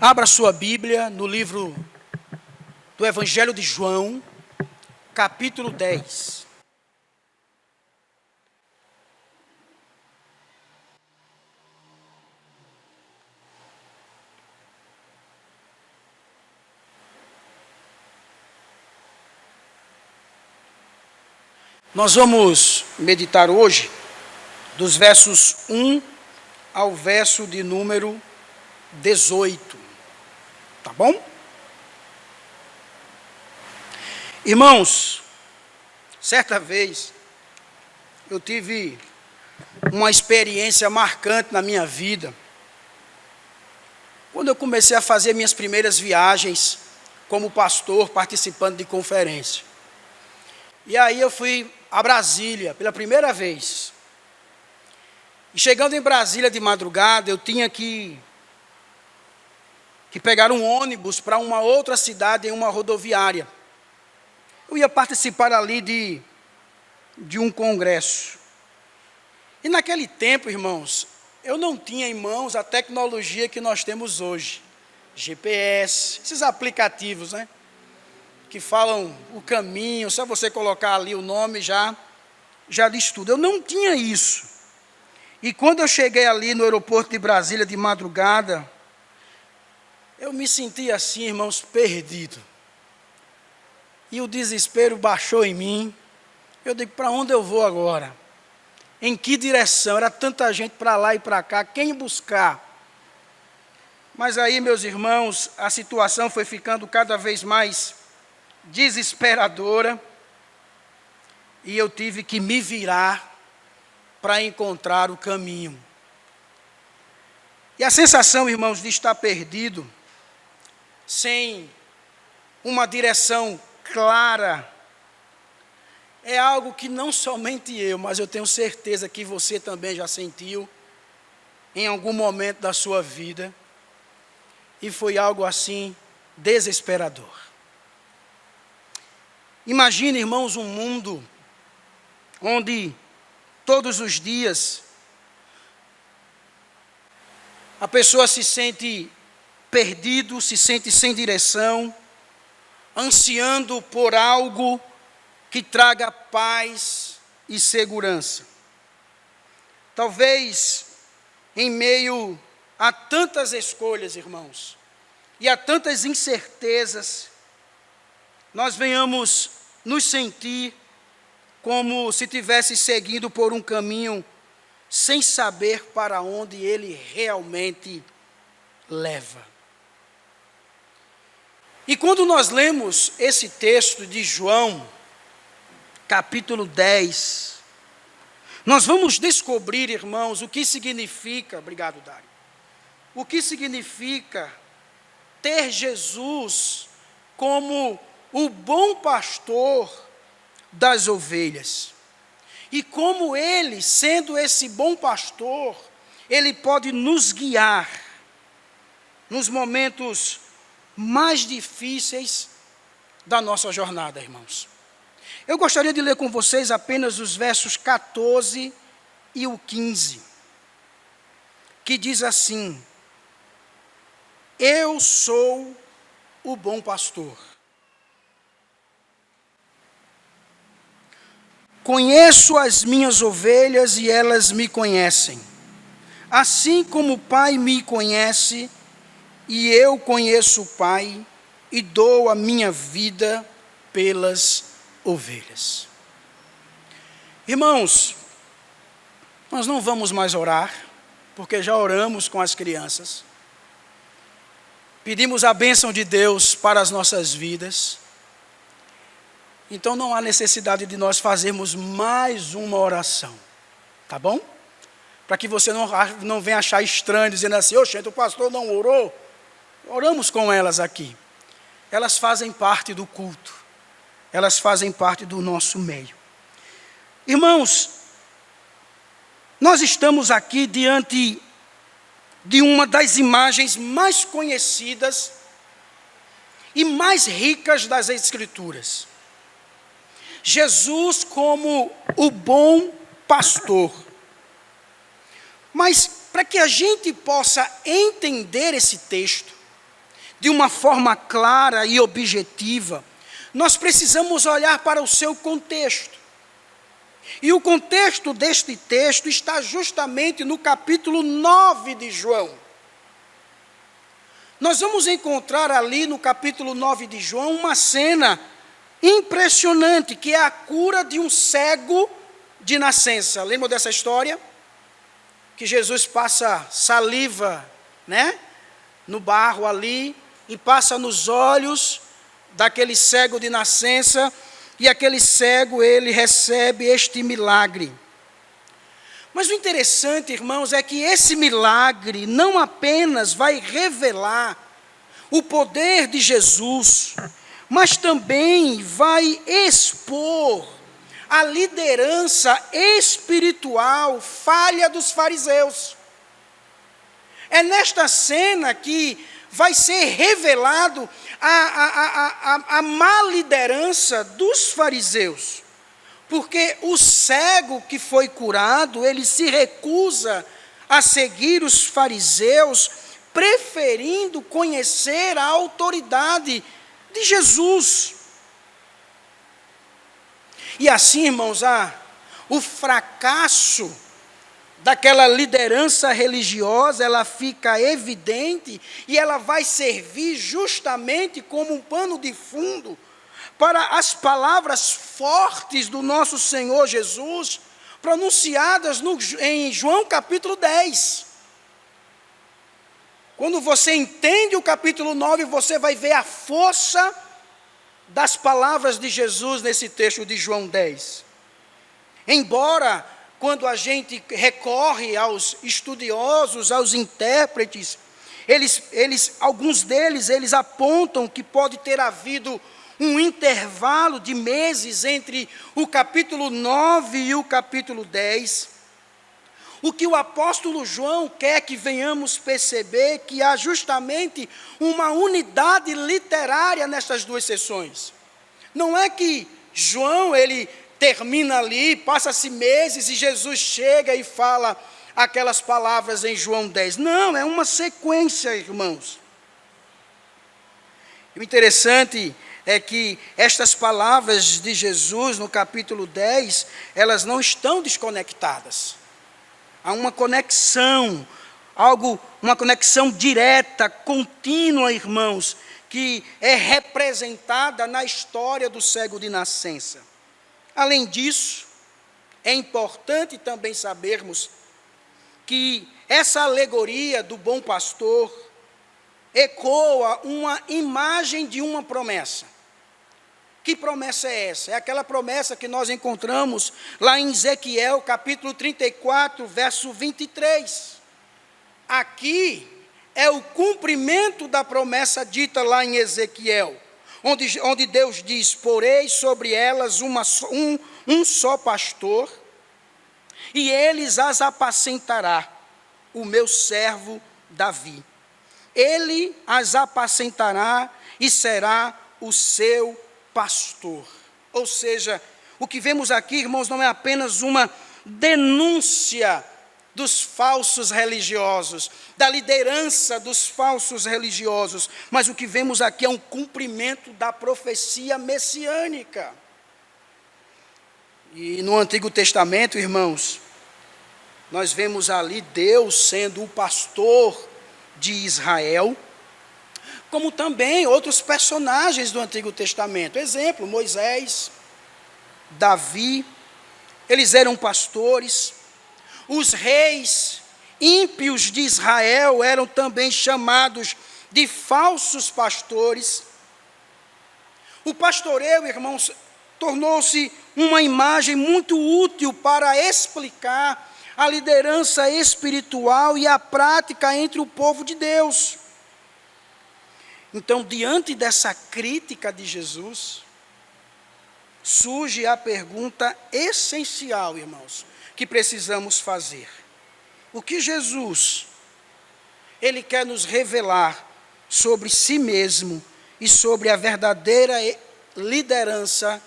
Abra sua Bíblia no livro do Evangelho de João, capítulo 10. Nós vamos meditar hoje dos versos 1 ao verso de número 18, tá bom? Irmãos, certa vez eu tive uma experiência marcante na minha vida, quando eu comecei a fazer minhas primeiras viagens como pastor, participando de conferência. E aí eu fui a Brasília pela primeira vez. E chegando em Brasília de madrugada, eu tinha que pegar um ônibus para uma outra cidade em uma rodoviária. Eu ia participar ali de um congresso. E naquele tempo, irmãos, eu não tinha em mãos a tecnologia que nós temos hoje. GPS, esses aplicativos, né? Que falam o caminho, só você colocar ali o nome já diz tudo. Eu não tinha isso. E quando eu cheguei ali no aeroporto de Brasília de madrugada, eu me senti assim, irmãos, perdido. E o desespero baixou em mim. Eu digo, para onde eu vou agora? Em que direção? Era tanta gente para lá e para cá, quem buscar? Mas aí, meus irmãos, a situação foi ficando cada vez mais desesperadora. E eu tive que me virar para encontrar o caminho. E a sensação, irmãos, de estar perdido, sem uma direção clara, é algo que não somente eu, mas eu tenho certeza que você também já sentiu em algum momento da sua vida, e foi algo assim desesperador. Imagine, irmãos, um mundo onde todos os dias a pessoa se sente perdido, se sente sem direção, ansiando por algo que traga paz e segurança. Talvez em meio a tantas escolhas, irmãos, e a tantas incertezas, nós venhamos nos sentir como se estivesse seguindo por um caminho sem saber para onde ele realmente leva. E quando nós lemos esse texto de João, capítulo 10, nós vamos descobrir, irmãos, o que significa, obrigado, Dário, o que significa ter Jesus como o bom pastor das ovelhas. E como ele, sendo esse bom pastor, ele pode nos guiar nos momentos mais difíceis da nossa jornada, irmãos. Eu gostaria de ler com vocês apenas os versos 14 e o 15, que diz assim: Eu sou o bom pastor. Conheço as minhas ovelhas e elas me conhecem, assim como o Pai me conhece e eu conheço o Pai e dou a minha vida pelas ovelhas. Irmãos, nós não vamos mais orar, porque já oramos com as crianças. Pedimos a bênção de Deus para as nossas vidas. Então não há necessidade de nós fazermos mais uma oração, tá bom? Para que você não venha achar estranho, dizendo assim, oxe, o pastor não orou. Oramos com elas aqui. Elas fazem parte do culto. Elas fazem parte do nosso meio. Irmãos, nós estamos aqui diante de uma das imagens mais conhecidas e mais ricas das Escrituras. Jesus como o bom pastor. Mas para que a gente possa entender esse texto, de uma forma clara e objetiva, nós precisamos olhar para o seu contexto. E o contexto deste texto está justamente no capítulo 9 de João. Nós vamos encontrar ali no capítulo 9 de João uma cena impressionante, que é a cura de um cego de nascença. Lembra dessa história? Que Jesus passa saliva, no barro ali, e passa nos olhos daquele cego de nascença, e aquele cego, ele recebe este milagre. Mas o interessante, irmãos, é que esse milagre não apenas vai revelar o poder de Jesus, mas também vai expor a liderança espiritual falha dos fariseus. É nesta cena que vai ser revelado a má liderança dos fariseus. Porque o cego que foi curado, ele se recusa a seguir os fariseus, preferindo conhecer a autoridade de Jesus. E assim, irmãos, o fracasso daquela liderança religiosa, ela fica evidente e ela vai servir justamente como um pano de fundo para as palavras fortes do nosso Senhor Jesus, pronunciadas em João capítulo 10. Quando você entende o capítulo 9, você vai ver a força das palavras de Jesus nesse texto de João 10. Embora, quando a gente recorre aos estudiosos, aos intérpretes, alguns deles apontam que pode ter havido um intervalo de meses entre o capítulo 9 e o capítulo 10. O que o apóstolo João quer que venhamos perceber que há justamente uma unidade literária nessas duas sessões. Não é que João, ele termina ali, passa-se meses e Jesus chega e fala aquelas palavras em João 10. Não, é uma sequência, irmãos. O interessante é que estas palavras de Jesus no capítulo 10, elas não estão desconectadas. Há uma conexão, uma conexão direta, contínua, irmãos, que é representada na história do cego de nascença. Além disso, é importante também sabermos que essa alegoria do bom pastor ecoa uma imagem de uma promessa. Que promessa é essa? É aquela promessa que nós encontramos lá em Ezequiel, capítulo 34, verso 23. Aqui é o cumprimento da promessa dita lá em Ezequiel, onde Deus diz: porei sobre elas um só pastor, e eles as apacentará, o meu servo Davi. Ele as apacentará e será o seu pastor. Ou seja, o que vemos aqui, irmãos, não é apenas uma denúncia dos falsos religiosos, da liderança dos falsos religiosos, mas o que vemos aqui é um cumprimento da profecia messiânica. E no Antigo Testamento, irmãos, nós vemos ali Deus sendo o pastor de Israel, como também outros personagens do Antigo Testamento. Exemplo, Moisés, Davi, eles eram pastores. Os reis ímpios de Israel eram também chamados de falsos pastores. O pastoreio, irmãos, tornou-se uma imagem muito útil para explicar a liderança espiritual e a prática entre o povo de Deus. Então, diante dessa crítica de Jesus, surge a pergunta essencial, irmãos, que precisamos fazer. O que Jesus, ele quer nos revelar sobre si mesmo e sobre a verdadeira liderança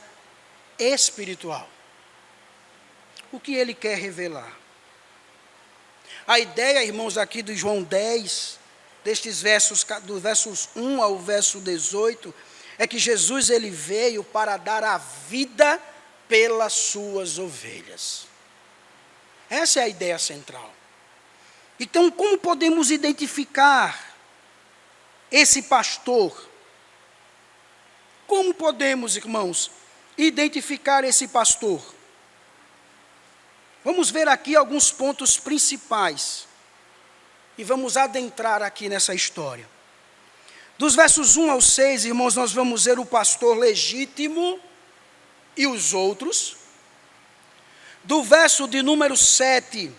espiritual? O que ele quer revelar? A ideia, irmãos, aqui do João 10, destes versos, dos versos 1 ao verso 18, é que Jesus ele veio para dar a vida pelas suas ovelhas. Essa é a ideia central. Então, como podemos identificar esse pastor? Como podemos, irmãos, identificar esse pastor? Vamos ver aqui alguns pontos principais e vamos adentrar aqui nessa história. Dos versos 1 ao 6, irmãos, nós vamos ver o pastor legítimo e os outros. Do verso de número 7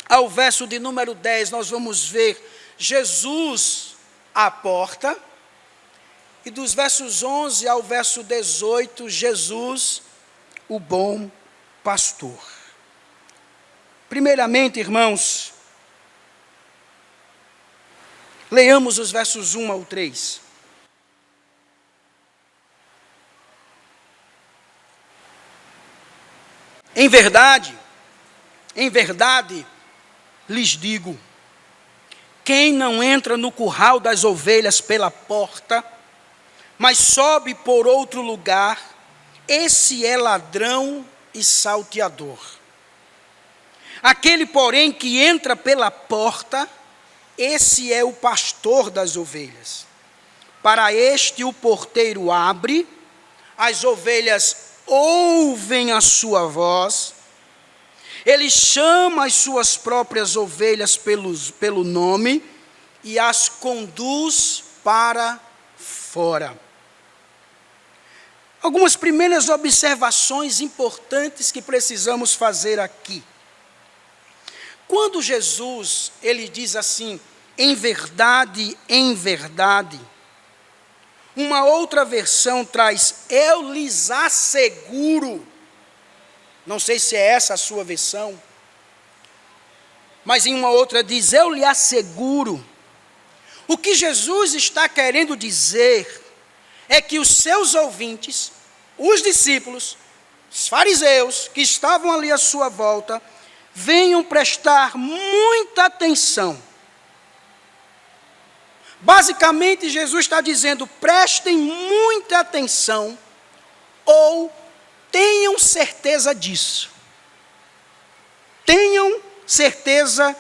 ao verso de número 10, nós vamos ver Jesus à porta. E dos versos 11 ao verso 18, Jesus, o bom pastor. Primeiramente, irmãos, leamos os versos 1 ao 3. Em verdade, lhes digo, quem não entra no curral das ovelhas pela porta, mas sobe por outro lugar, esse é ladrão e salteador. Aquele, porém, que entra pela porta, esse é o pastor das ovelhas. Para este o porteiro abre, as ovelhas ouvem a sua voz, ele chama as suas próprias ovelhas pelo nome e as conduz para fora. Algumas primeiras observações importantes que precisamos fazer aqui. Quando Jesus, ele diz assim, em verdade, uma outra versão traz, eu lhes asseguro, não sei se é essa a sua versão, mas em uma outra diz, eu lhe asseguro. O que Jesus está querendo dizer é que os seus ouvintes, os discípulos, os fariseus que estavam ali à sua volta, venham prestar muita atenção. Basicamente, Jesus está dizendo, prestem muita atenção, ou tenham certeza disso. Tenham certeza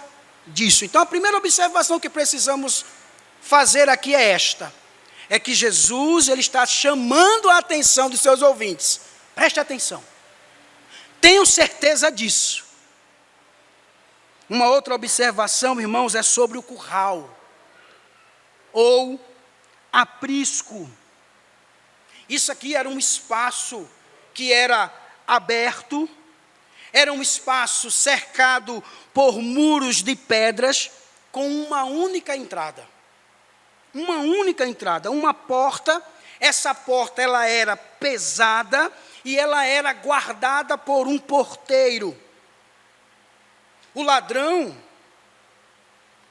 disso. Então, a primeira observação que precisamos fazer aqui é esta. É que Jesus, ele está chamando a atenção dos seus ouvintes. Preste atenção. Tenham certeza disso. Uma outra observação, irmãos, é sobre o curral, ou aprisco. Isso aqui era um espaço que era aberto, era um espaço cercado por muros de pedras, com uma única entrada. Uma única entrada, uma porta. Essa porta ela era pesada e ela era guardada por um porteiro. O ladrão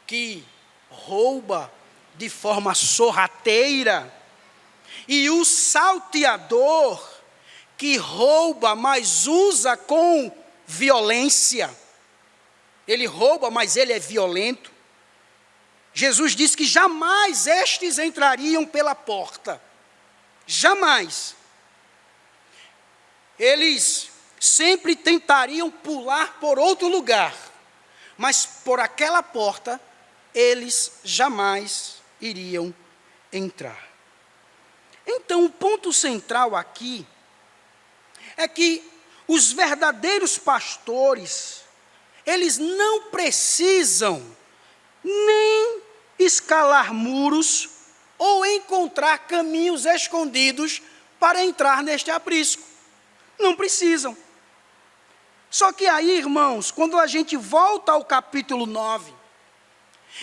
que rouba de forma sorrateira e o salteador que rouba, mas usa com violência. Ele rouba, mas ele é violento. Jesus disse que jamais estes entrariam pela porta. Jamais. Eles sempre tentariam pular por outro lugar, mas por aquela porta, eles jamais iriam entrar. Então, o ponto central aqui é que os verdadeiros pastores, eles não precisam nem escalar muros ou encontrar caminhos escondidos para entrar neste aprisco. Não precisam. Só que aí, irmãos, quando a gente volta ao capítulo 9,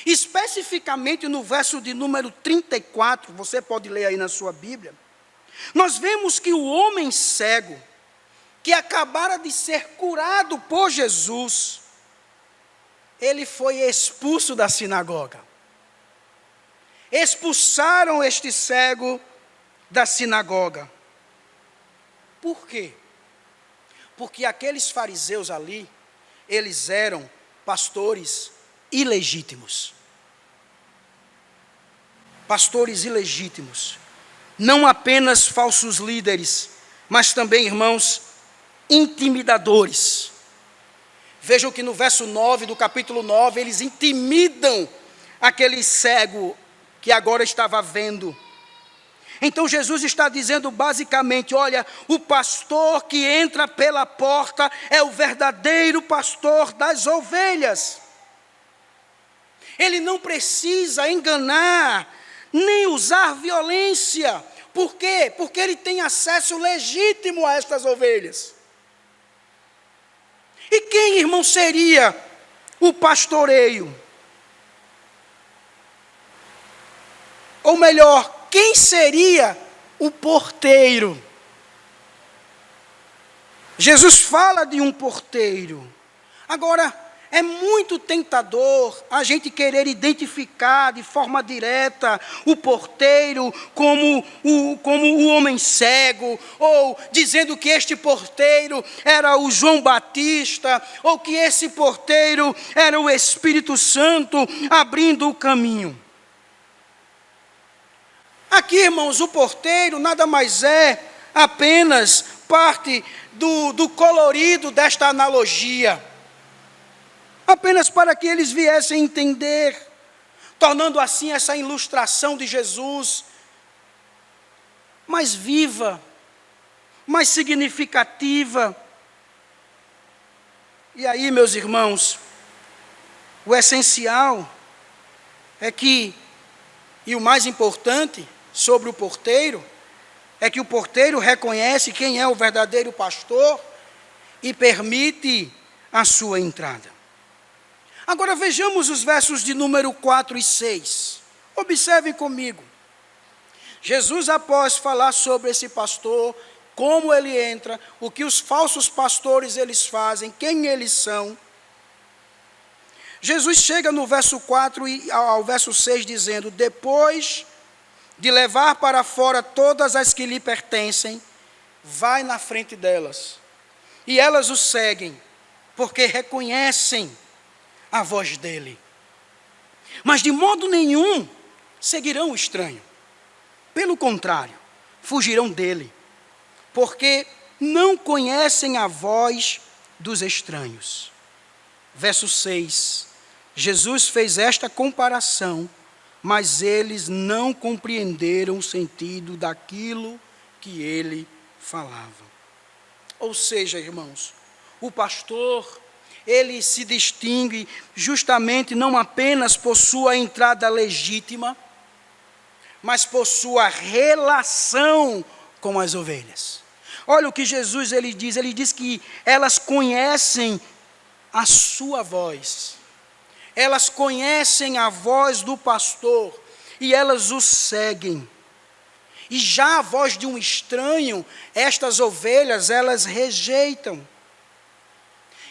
especificamente no verso de número 34, você pode ler aí na sua Bíblia, nós vemos que o homem cego, que acabara de ser curado por Jesus, ele foi expulso da sinagoga. Expulsaram este cego da sinagoga. Por quê? Porque aqueles fariseus ali, eles eram pastores ilegítimos. pastores ilegítimos, não apenas falsos líderes, mas também, irmãos, intimidadores. Vejam que no verso 9 do capítulo 9, eles intimidam aquele cego que agora estava vendo. Então Jesus está dizendo basicamente, olha, o pastor que entra pela porta é o verdadeiro pastor das ovelhas. Ele não precisa enganar, nem usar violência. Por quê? Porque ele tem acesso legítimo a estas ovelhas. E quem, irmão, seria o pastoreio? Ou melhor, quem seria o porteiro? Jesus fala de um porteiro. Agora, é muito tentador a gente querer identificar de forma direta o porteiro como o homem cego, ou dizendo que este porteiro era o João Batista, ou que esse porteiro era o Espírito Santo abrindo o caminho. Aqui, irmãos, o porteiro nada mais é apenas parte do colorido desta analogia. Apenas para que eles viessem entender, tornando assim essa ilustração de Jesus mais viva, mais significativa. E aí, meus irmãos, o essencial é que, e o mais importante sobre o porteiro, é que o porteiro reconhece quem é o verdadeiro pastor e permite a sua entrada. Agora vejamos os versos de número 4 e 6. Observem comigo. Jesus, após falar sobre esse pastor, como ele entra, o que os falsos pastores eles fazem, quem eles são, Jesus chega no verso 4 e ao verso 6 dizendo, depois de levar para fora todas as que lhe pertencem, vai na frente delas. E elas o seguem, porque reconhecem a voz dele. Mas de modo nenhum seguirão o estranho. Pelo contrário, fugirão dele, porque não conhecem a voz dos estranhos. Verso 6. Jesus fez esta comparação, mas eles não compreenderam o sentido daquilo que ele falava. Ou seja, irmãos, o pastor, ele se distingue justamente não apenas por sua entrada legítima, mas por sua relação com as ovelhas. Olha o que Jesus ele diz que elas conhecem a sua voz. Elas conhecem a voz do pastor e elas o seguem. E já a voz de um estranho, estas ovelhas, elas rejeitam.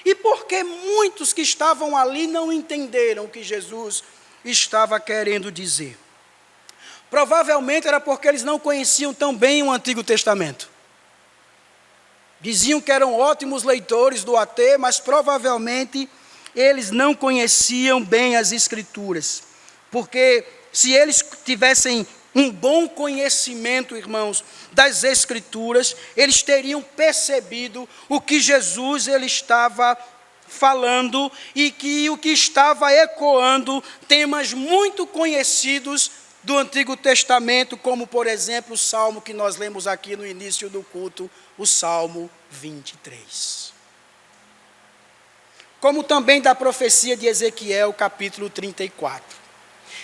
E porque muitos que estavam ali não entenderam o que Jesus estava querendo dizer? Provavelmente era porque eles não conheciam tão bem o Antigo Testamento. Diziam que eram ótimos leitores do AT, mas provavelmente eles não conheciam bem as Escrituras. Porque se eles tivessem um bom conhecimento, irmãos, das Escrituras, eles teriam percebido o que Jesus ele estava falando e que o que estava ecoando temas muito conhecidos do Antigo Testamento, como, por exemplo, o Salmo que nós lemos aqui no início do culto, o Salmo 23. Como também da profecia de Ezequiel, capítulo 34.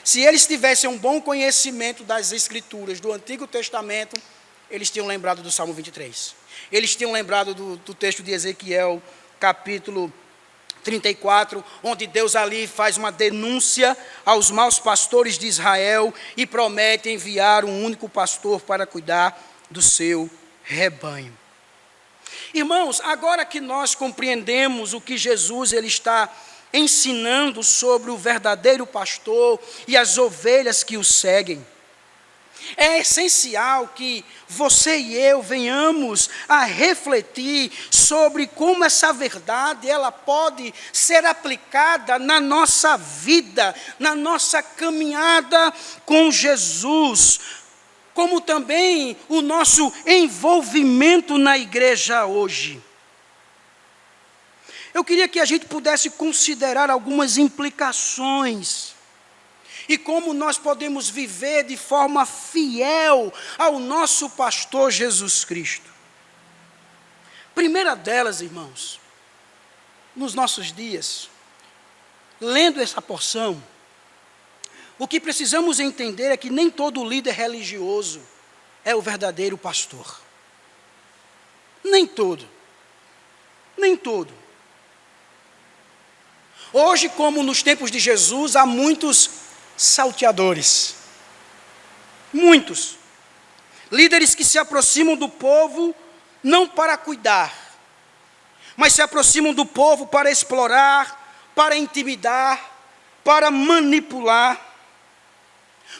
Se eles tivessem um bom conhecimento das Escrituras do Antigo Testamento, eles tinham lembrado do Salmo 23. Eles tinham lembrado do texto de Ezequiel, capítulo 34, onde Deus ali faz uma denúncia aos maus pastores de Israel e promete enviar um único pastor para cuidar do seu rebanho. Irmãos, agora que nós compreendemos o que Jesus ele está ensinando sobre o verdadeiro pastor e as ovelhas que o seguem, É essencial que você e eu venhamos a refletir sobre como essa verdade ela pode ser aplicada na nossa vida, na nossa caminhada com Jesus, como também o nosso envolvimento na igreja hoje. Eu queria que a gente pudesse considerar algumas implicações e como nós podemos viver de forma fiel ao nosso pastor Jesus Cristo. Primeira delas, irmãos, nos nossos dias, lendo essa porção, o que precisamos entender é que nem todo líder religioso é o verdadeiro pastor. Nem todo. Nem todo. Hoje, como nos tempos de Jesus, há muitos salteadores. Muitos. Líderes que se aproximam do povo não para cuidar, mas se aproximam do povo para explorar, para intimidar, para manipular.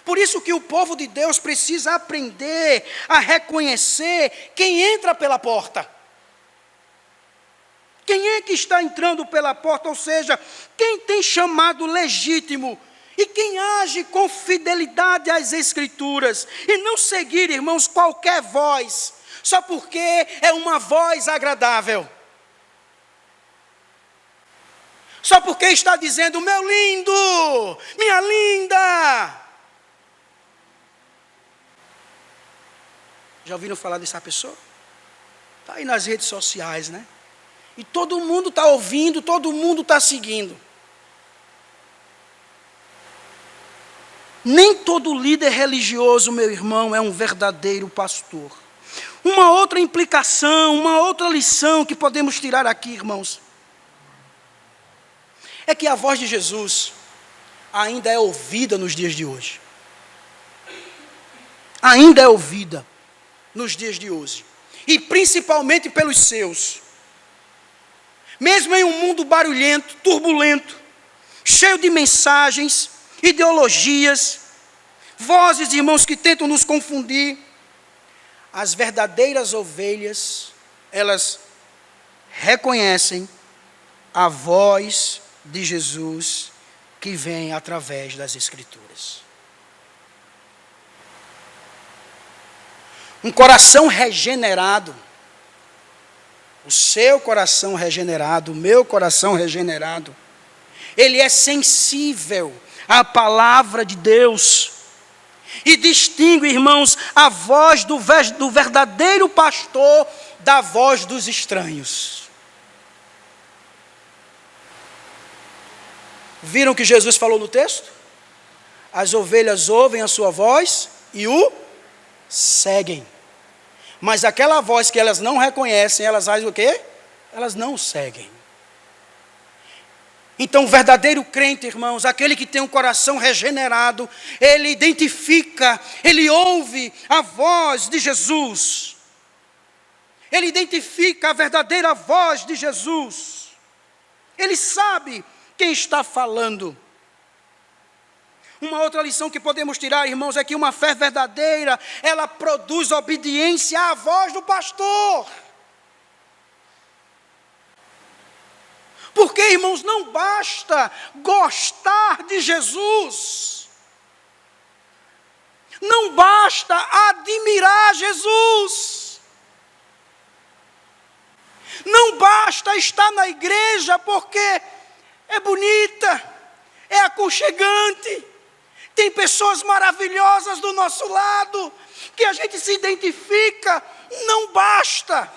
Por isso que o povo de Deus precisa aprender a reconhecer quem entra pela porta. Quem é que está entrando pela porta, ou seja, quem tem chamado legítimo e quem age com fidelidade às Escrituras, e não seguir, irmãos, qualquer voz, só porque é uma voz agradável. Só porque está dizendo, meu lindo, minha linda. Já ouviram falar dessa pessoa? Está aí nas redes sociais, né? E todo mundo está ouvindo, todo mundo está seguindo. Nem todo líder religioso, meu irmão, é um verdadeiro pastor. Uma outra implicação, uma outra lição que podemos tirar aqui, irmãos, é que a voz de Jesus ainda é ouvida nos dias de hoje. Ainda é ouvida nos dias de hoje. E principalmente pelos seus. Mesmo em um mundo barulhento, turbulento, cheio de mensagens, ideologias, vozes, irmãos, que tentam nos confundir, as verdadeiras ovelhas, elas reconhecem a voz de Jesus que vem através das Escrituras. Um coração regenerado, o seu coração regenerado, o meu coração regenerado, ele é sensível à palavra de Deus e distingue, irmãos, a voz do verdadeiro pastor da voz dos estranhos. Viram o que Jesus falou no texto? As ovelhas ouvem a sua voz e o seguem. Mas aquela voz que elas não reconhecem, elas fazem o quê? Elas não o seguem. Então, o verdadeiro crente, irmãos, aquele que tem um coração regenerado, ele identifica, ele ouve a voz de Jesus. Ele identifica a verdadeira voz de Jesus. Ele sabe quem está falando. Uma outra lição que podemos tirar, irmãos, é que uma fé verdadeira, ela produz obediência à voz do pastor. Porque, irmãos, não basta gostar de Jesus. Não basta admirar Jesus. Não basta estar na igreja porque é bonita, é aconchegante. Tem pessoas maravilhosas do nosso lado, que a gente se identifica, não basta.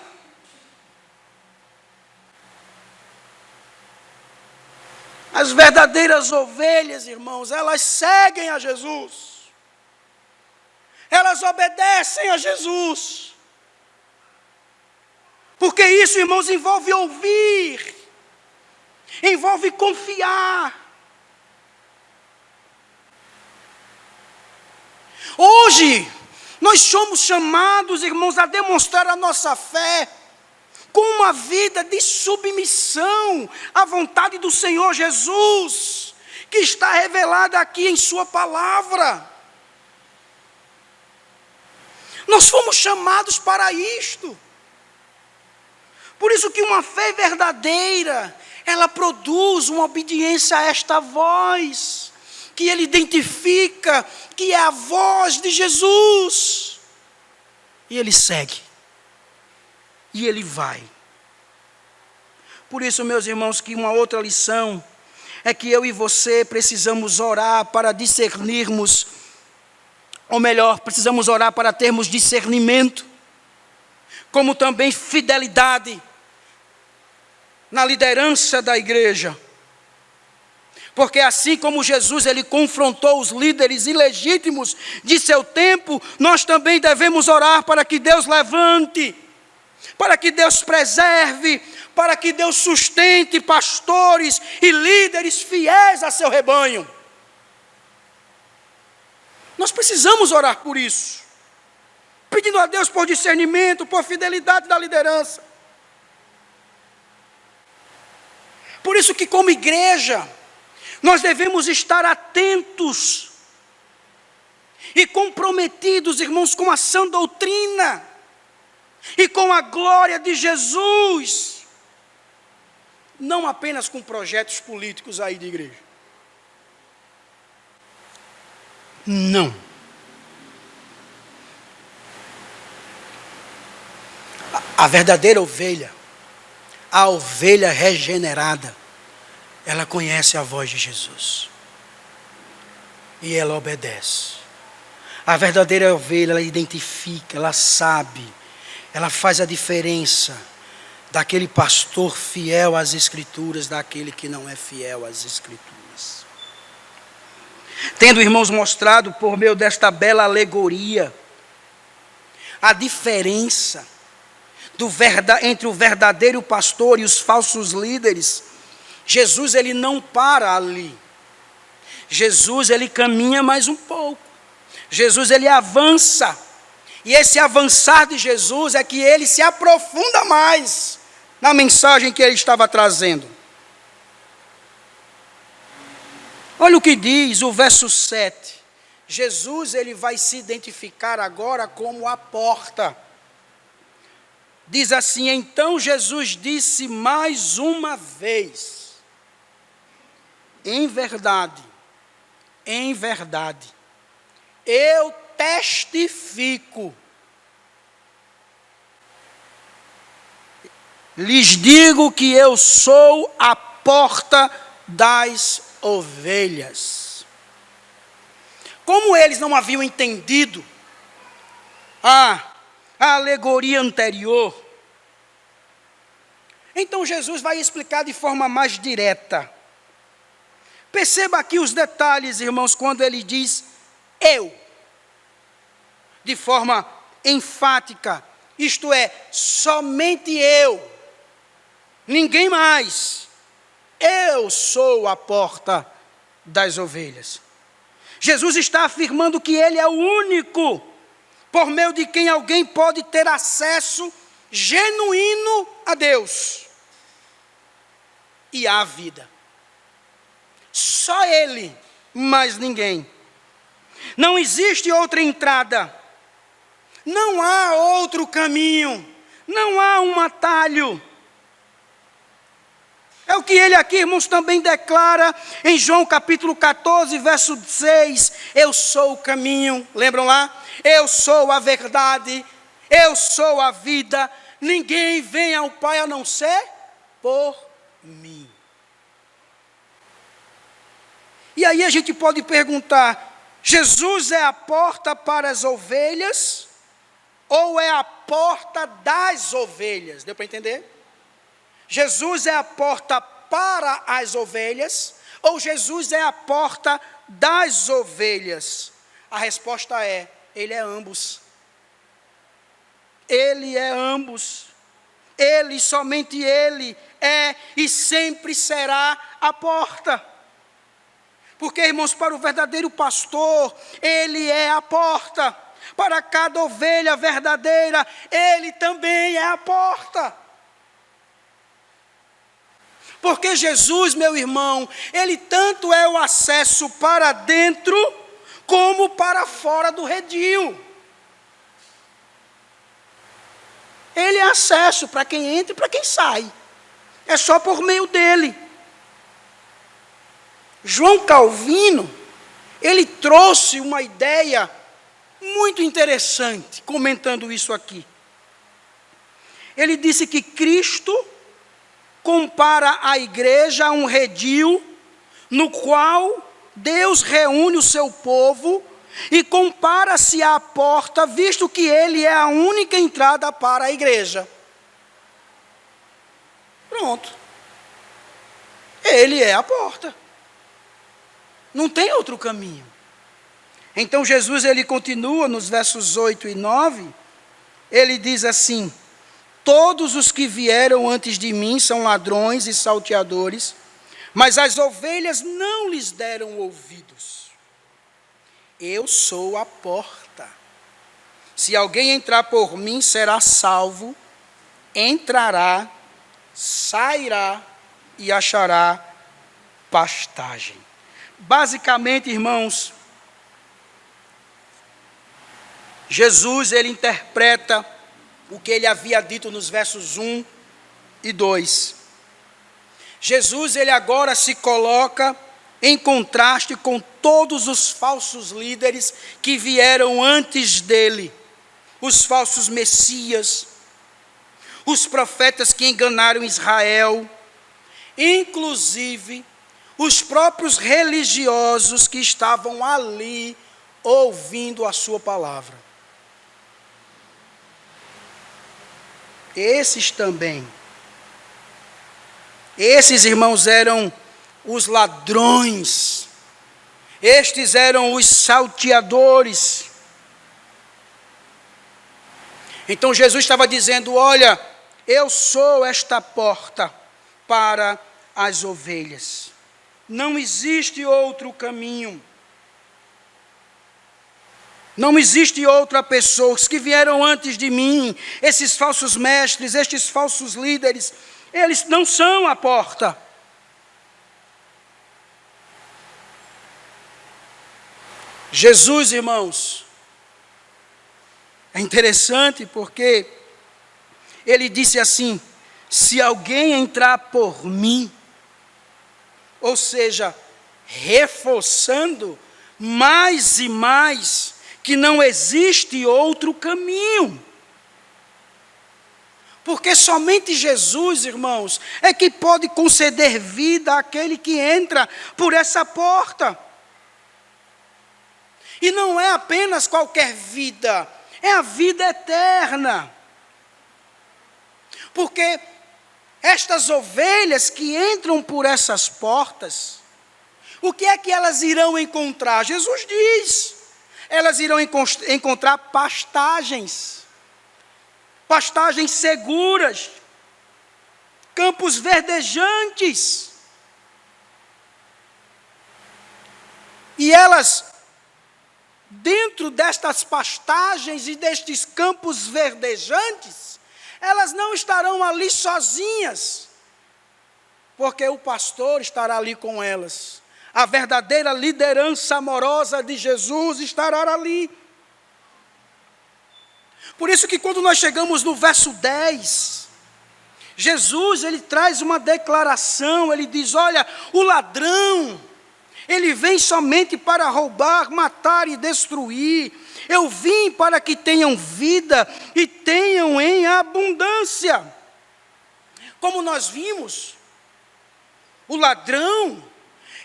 As verdadeiras ovelhas, irmãos, elas seguem a Jesus. Elas obedecem a Jesus. Porque isso, irmãos, envolve ouvir, envolve confiar. Hoje, nós somos chamados, irmãos, a demonstrar a nossa fé com uma vida de submissão à vontade do Senhor Jesus, que está revelada aqui em sua palavra. Nós fomos chamados para isto. Por isso que uma fé verdadeira, ela produz uma obediência a esta voz, que ele identifica que é a voz de Jesus. E ele segue. E ele vai. Por isso, meus irmãos, que uma outra lição é que eu e você precisamos orar para discernirmos, ou melhor, precisamos orar para termos discernimento, como também fidelidade na liderança da igreja. Porque assim como Jesus ele confrontou os líderes ilegítimos de seu tempo, nós também devemos orar para que Deus levante, para que Deus preserve, para que Deus sustente pastores e líderes fiéis a seu rebanho. Nós precisamos orar por isso, pedindo a Deus por discernimento, por fidelidade da liderança. Por isso que como igreja, nós devemos estar atentos e comprometidos, irmãos, com a sã doutrina e com a glória de Jesus, não apenas com projetos políticos aí de igreja. Não. A verdadeira ovelha, a ovelha regenerada, ela conhece a voz de Jesus. E ela obedece. A verdadeira ovelha, ela identifica, ela sabe, ela faz a diferença daquele pastor fiel às Escrituras, daquele que não é fiel às Escrituras. Tendo, irmãos, mostrado por meio desta bela alegoria a diferença entre o verdadeiro pastor e os falsos líderes, Jesus ele não para ali. Jesus ele caminha mais um pouco. Jesus ele avança. E esse avançar de Jesus é que ele se aprofunda mais na mensagem que ele estava trazendo. Olha o que diz o verso 7. Jesus ele vai se identificar agora como a porta. Diz assim: então Jesus disse mais uma vez: em verdade, eu testifico, lhes digo que eu sou a porta das ovelhas. Como eles não haviam entendido a alegoria anterior, então Jesus vai explicar de forma mais direta. Perceba aqui os detalhes, irmãos, quando ele diz eu, de forma enfática, isto é, somente eu, ninguém mais, eu sou a porta das ovelhas. Jesus está afirmando que ele é o único por meio de quem alguém pode ter acesso genuíno a Deus e à vida. Só ele, mais ninguém. Não existe outra entrada, não há outro caminho, não há um atalho. É o que ele aqui, irmãos, também declara em João capítulo 14, verso 6. Eu sou o caminho, lembram lá? Eu sou a verdade, eu sou a vida. Ninguém vem ao Pai a não ser por mim. E aí a gente pode perguntar: Jesus é a porta para as ovelhas ou é a porta das ovelhas? Deu para entender? Jesus é a porta para as ovelhas ou Jesus é a porta das ovelhas? A resposta é: ele é ambos. Ele é ambos. Ele, somente ele, é e sempre será a porta. Porque, irmãos, para o verdadeiro pastor, ele é a porta. Para cada ovelha verdadeira, ele também é a porta. Porque Jesus, meu irmão, ele tanto é o acesso para dentro, como para fora do redil. Ele é acesso para quem entra e para quem sai. É só por meio dele. João Calvino, ele trouxe uma ideia muito interessante, comentando isso aqui. Ele disse que Cristo compara a igreja a um redil no qual Deus reúne o seu povo e compara-se à porta, visto que ele é a única entrada para a igreja. Pronto. Ele é a porta. Não tem outro caminho. Então Jesus, ele continua nos versos 8 e 9, ele diz assim: todos os que vieram antes de mim são ladrões e salteadores, mas as ovelhas não lhes deram ouvidos. Eu sou a porta. Se alguém entrar por mim, será salvo, entrará, sairá e achará pastagem. Basicamente, irmãos, Jesus, ele interpreta o que ele havia dito nos versos 1 e 2. Jesus, ele agora se coloca em contraste com todos os falsos líderes que vieram antes dele, os falsos messias, os profetas que enganaram Israel, inclusive os próprios religiosos que estavam ali ouvindo a sua palavra. Esses também. Esses, irmãos, eram os ladrões. Estes eram os salteadores. Então Jesus estava dizendo: olha, eu sou esta porta para as ovelhas. Não existe outro caminho. Não existe outra pessoa. Os que vieram antes de mim, esses falsos mestres, estes falsos líderes, eles não são a porta. Jesus, irmãos, é interessante porque ele disse assim: se alguém entrar por mim, ou seja, reforçando mais e mais que não existe outro caminho. Porque somente Jesus, irmãos, é que pode conceder vida àquele que entra por essa porta. E não é apenas qualquer vida, é a vida eterna. Porque estas ovelhas que entram por essas portas, o que é que elas irão encontrar? Jesus diz: elas irão encontrar pastagens, pastagens seguras, campos verdejantes. E elas, dentro destas pastagens e destes campos verdejantes, elas não estarão ali sozinhas, porque o pastor estará ali com elas. A verdadeira liderança amorosa de Jesus estará ali. Por isso que quando nós chegamos no verso 10, Jesus, ele traz uma declaração, ele diz: olha, o ladrão, ele vem somente para roubar, matar e destruir. Eu vim para que tenham vida e tenham em abundância. Como nós vimos, o ladrão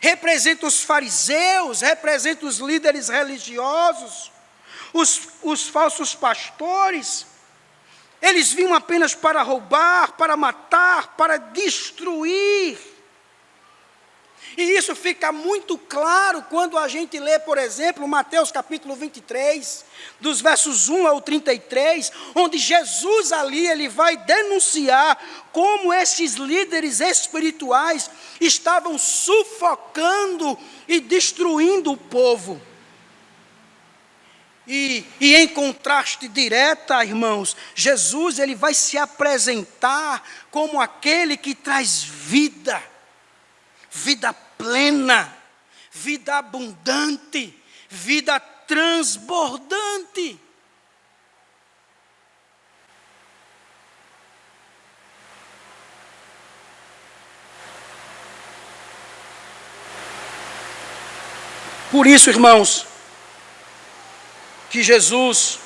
representa os fariseus, representa os líderes religiosos, os falsos pastores. Eles vinham apenas para roubar, para matar, para destruir. E isso fica muito claro quando a gente lê, por exemplo, Mateus capítulo 23, dos versos 1 ao 33, onde Jesus ali, ele vai denunciar como esses líderes espirituais estavam sufocando e destruindo o povo. E em contraste direto, irmãos, Jesus, ele vai se apresentar como aquele que traz vida, vida plena, vida abundante, vida transbordante. Por isso, irmãos, que Jesus,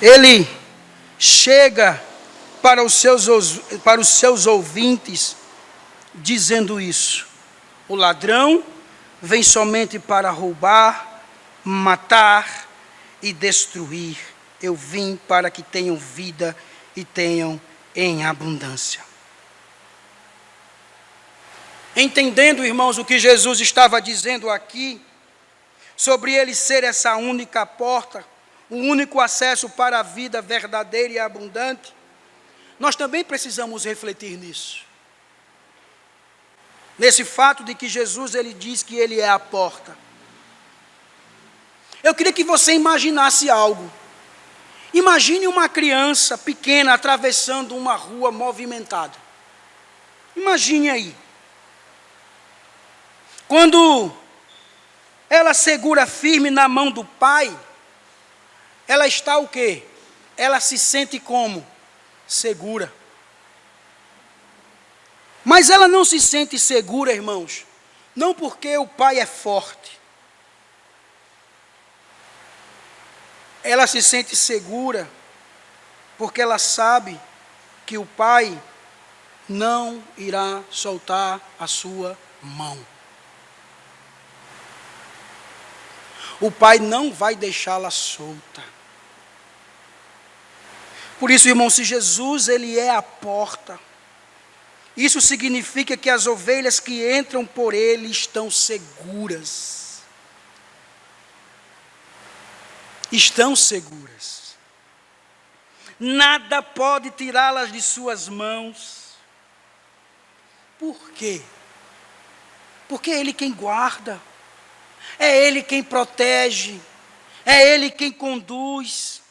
ele chega para os seus ouvintes dizendo isso: o ladrão vem somente para roubar, matar e destruir. Eu vim para que tenham vida e tenham em abundância. Entendendo, irmãos, o que Jesus estava dizendo aqui, sobre ele ser essa única porta, o único acesso para a vida verdadeira e abundante, nós também precisamos refletir nisso. Nesse fato de que Jesus, ele diz que ele é a porta. Eu queria que você imaginasse algo. Imagine uma criança pequena atravessando uma rua movimentada. Imagine aí. Quando ela segura firme na mão do pai, ela está o quê? Ela se sente como? Segura. Mas ela não se sente segura, irmãos, não porque o pai é forte. Ela se sente segura porque ela sabe que o pai não irá soltar a sua mão. O pai não vai deixá-la solta. Por isso, irmão, se Jesus, ele é a porta, isso significa que as ovelhas que entram por ele estão seguras. Estão seguras. Nada pode tirá-las de suas mãos. Por quê? Porque é ele quem guarda. É ele quem protege, é ele quem conduz.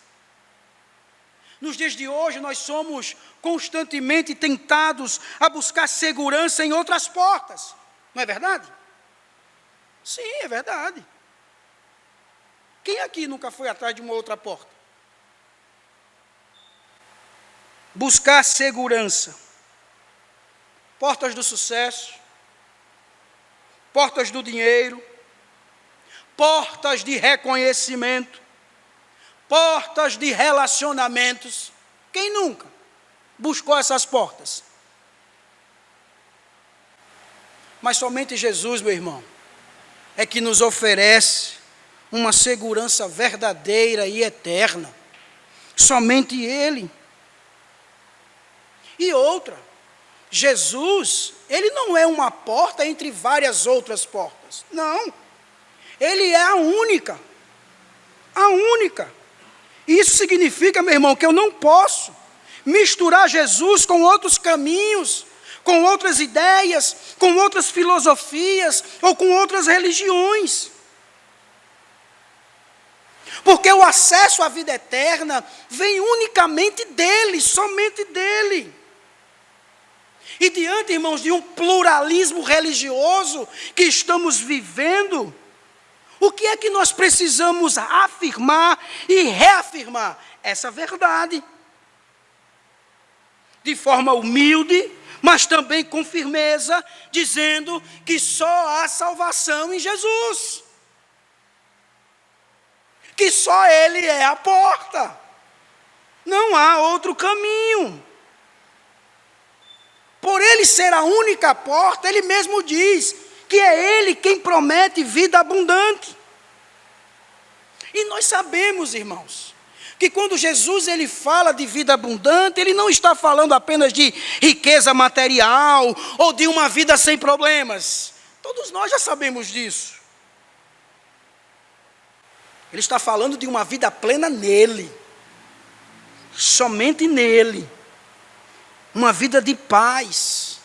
Nos dias de hoje nós somos constantemente tentados a buscar segurança em outras portas, não é verdade? Sim, é verdade. Quem aqui nunca foi atrás de uma outra porta? Buscar segurança. Portas do sucesso, portas do dinheiro, portas de reconhecimento, portas de relacionamentos. Quem nunca buscou essas portas? Mas somente Jesus, meu irmão, é que nos oferece uma segurança verdadeira e eterna. Somente Ele. E outra, Jesus, Ele não é uma porta entre várias outras portas. Não. Ele é a única. A única. E isso significa, meu irmão, que eu não posso misturar Jesus com outros caminhos, com outras ideias, com outras filosofias ou com outras religiões. Porque o acesso à vida eterna vem unicamente dele, somente dele. E diante, irmãos, de um pluralismo religioso que estamos vivendo, o que é que nós precisamos afirmar e reafirmar? Essa verdade. De forma humilde, mas também com firmeza, dizendo que só há salvação em Jesus. Que só Ele é a porta. Não há outro caminho. Por Ele ser a única porta, Ele mesmo diz que é Ele quem promete vida abundante. E nós sabemos, irmãos, que quando Jesus ele fala de vida abundante, Ele não está falando apenas de riqueza material ou de uma vida sem problemas. Todos nós já sabemos disso. Ele está falando de uma vida plena nele. Somente nele. Uma vida de paz,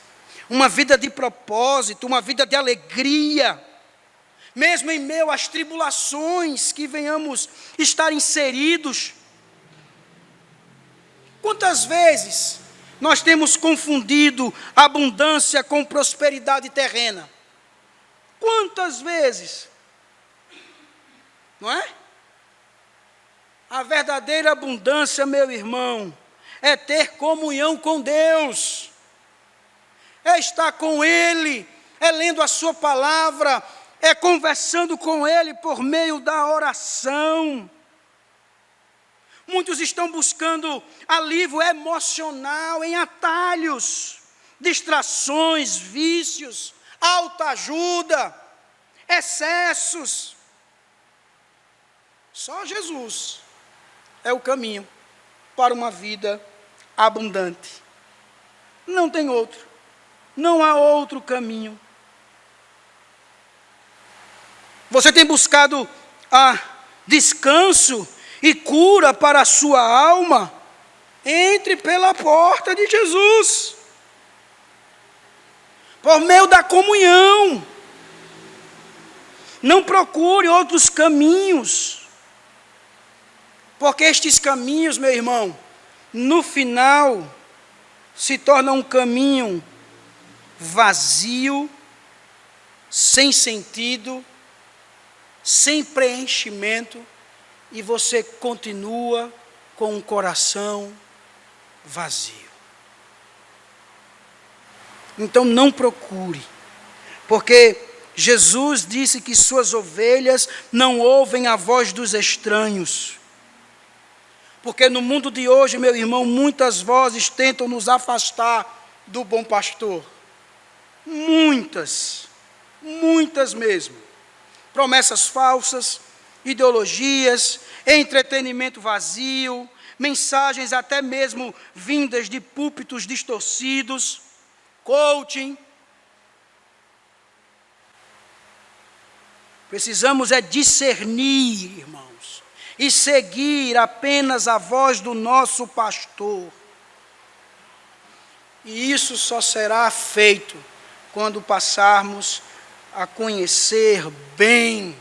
uma vida de propósito, uma vida de alegria, mesmo em meio às tribulações que venhamos estar inseridos. Quantas vezes nós temos confundido abundância com prosperidade terrena? Quantas vezes? Não é? A verdadeira abundância, meu irmão, é ter comunhão com Deus, é estar com Ele, é lendo a sua palavra, é conversando com Ele por meio da oração. Muitos estão buscando alívio emocional em atalhos, distrações, vícios, autoajuda, excessos. Só Jesus é o caminho para uma vida abundante. Não tem outro. Não há outro caminho. Você tem buscado descanso e cura para a sua alma? Entre pela porta de Jesus. Por meio da comunhão. Não procure outros caminhos. Porque estes caminhos, meu irmão, no final, se tornam um caminho vazio, sem sentido, sem preenchimento, e você continua com um coração vazio. Então não procure, porque Jesus disse que suas ovelhas não ouvem a voz dos estranhos. Porque no mundo de hoje, meu irmão, muitas vozes tentam nos afastar do bom pastor. Muitas mesmo. Promessas falsas, ideologias, entretenimento vazio, mensagens até mesmo vindas de púlpitos distorcidos, coaching. Precisamos discernir, irmãos, e seguir apenas a voz do nosso pastor. E isso só será feito quando passarmos a conhecer bem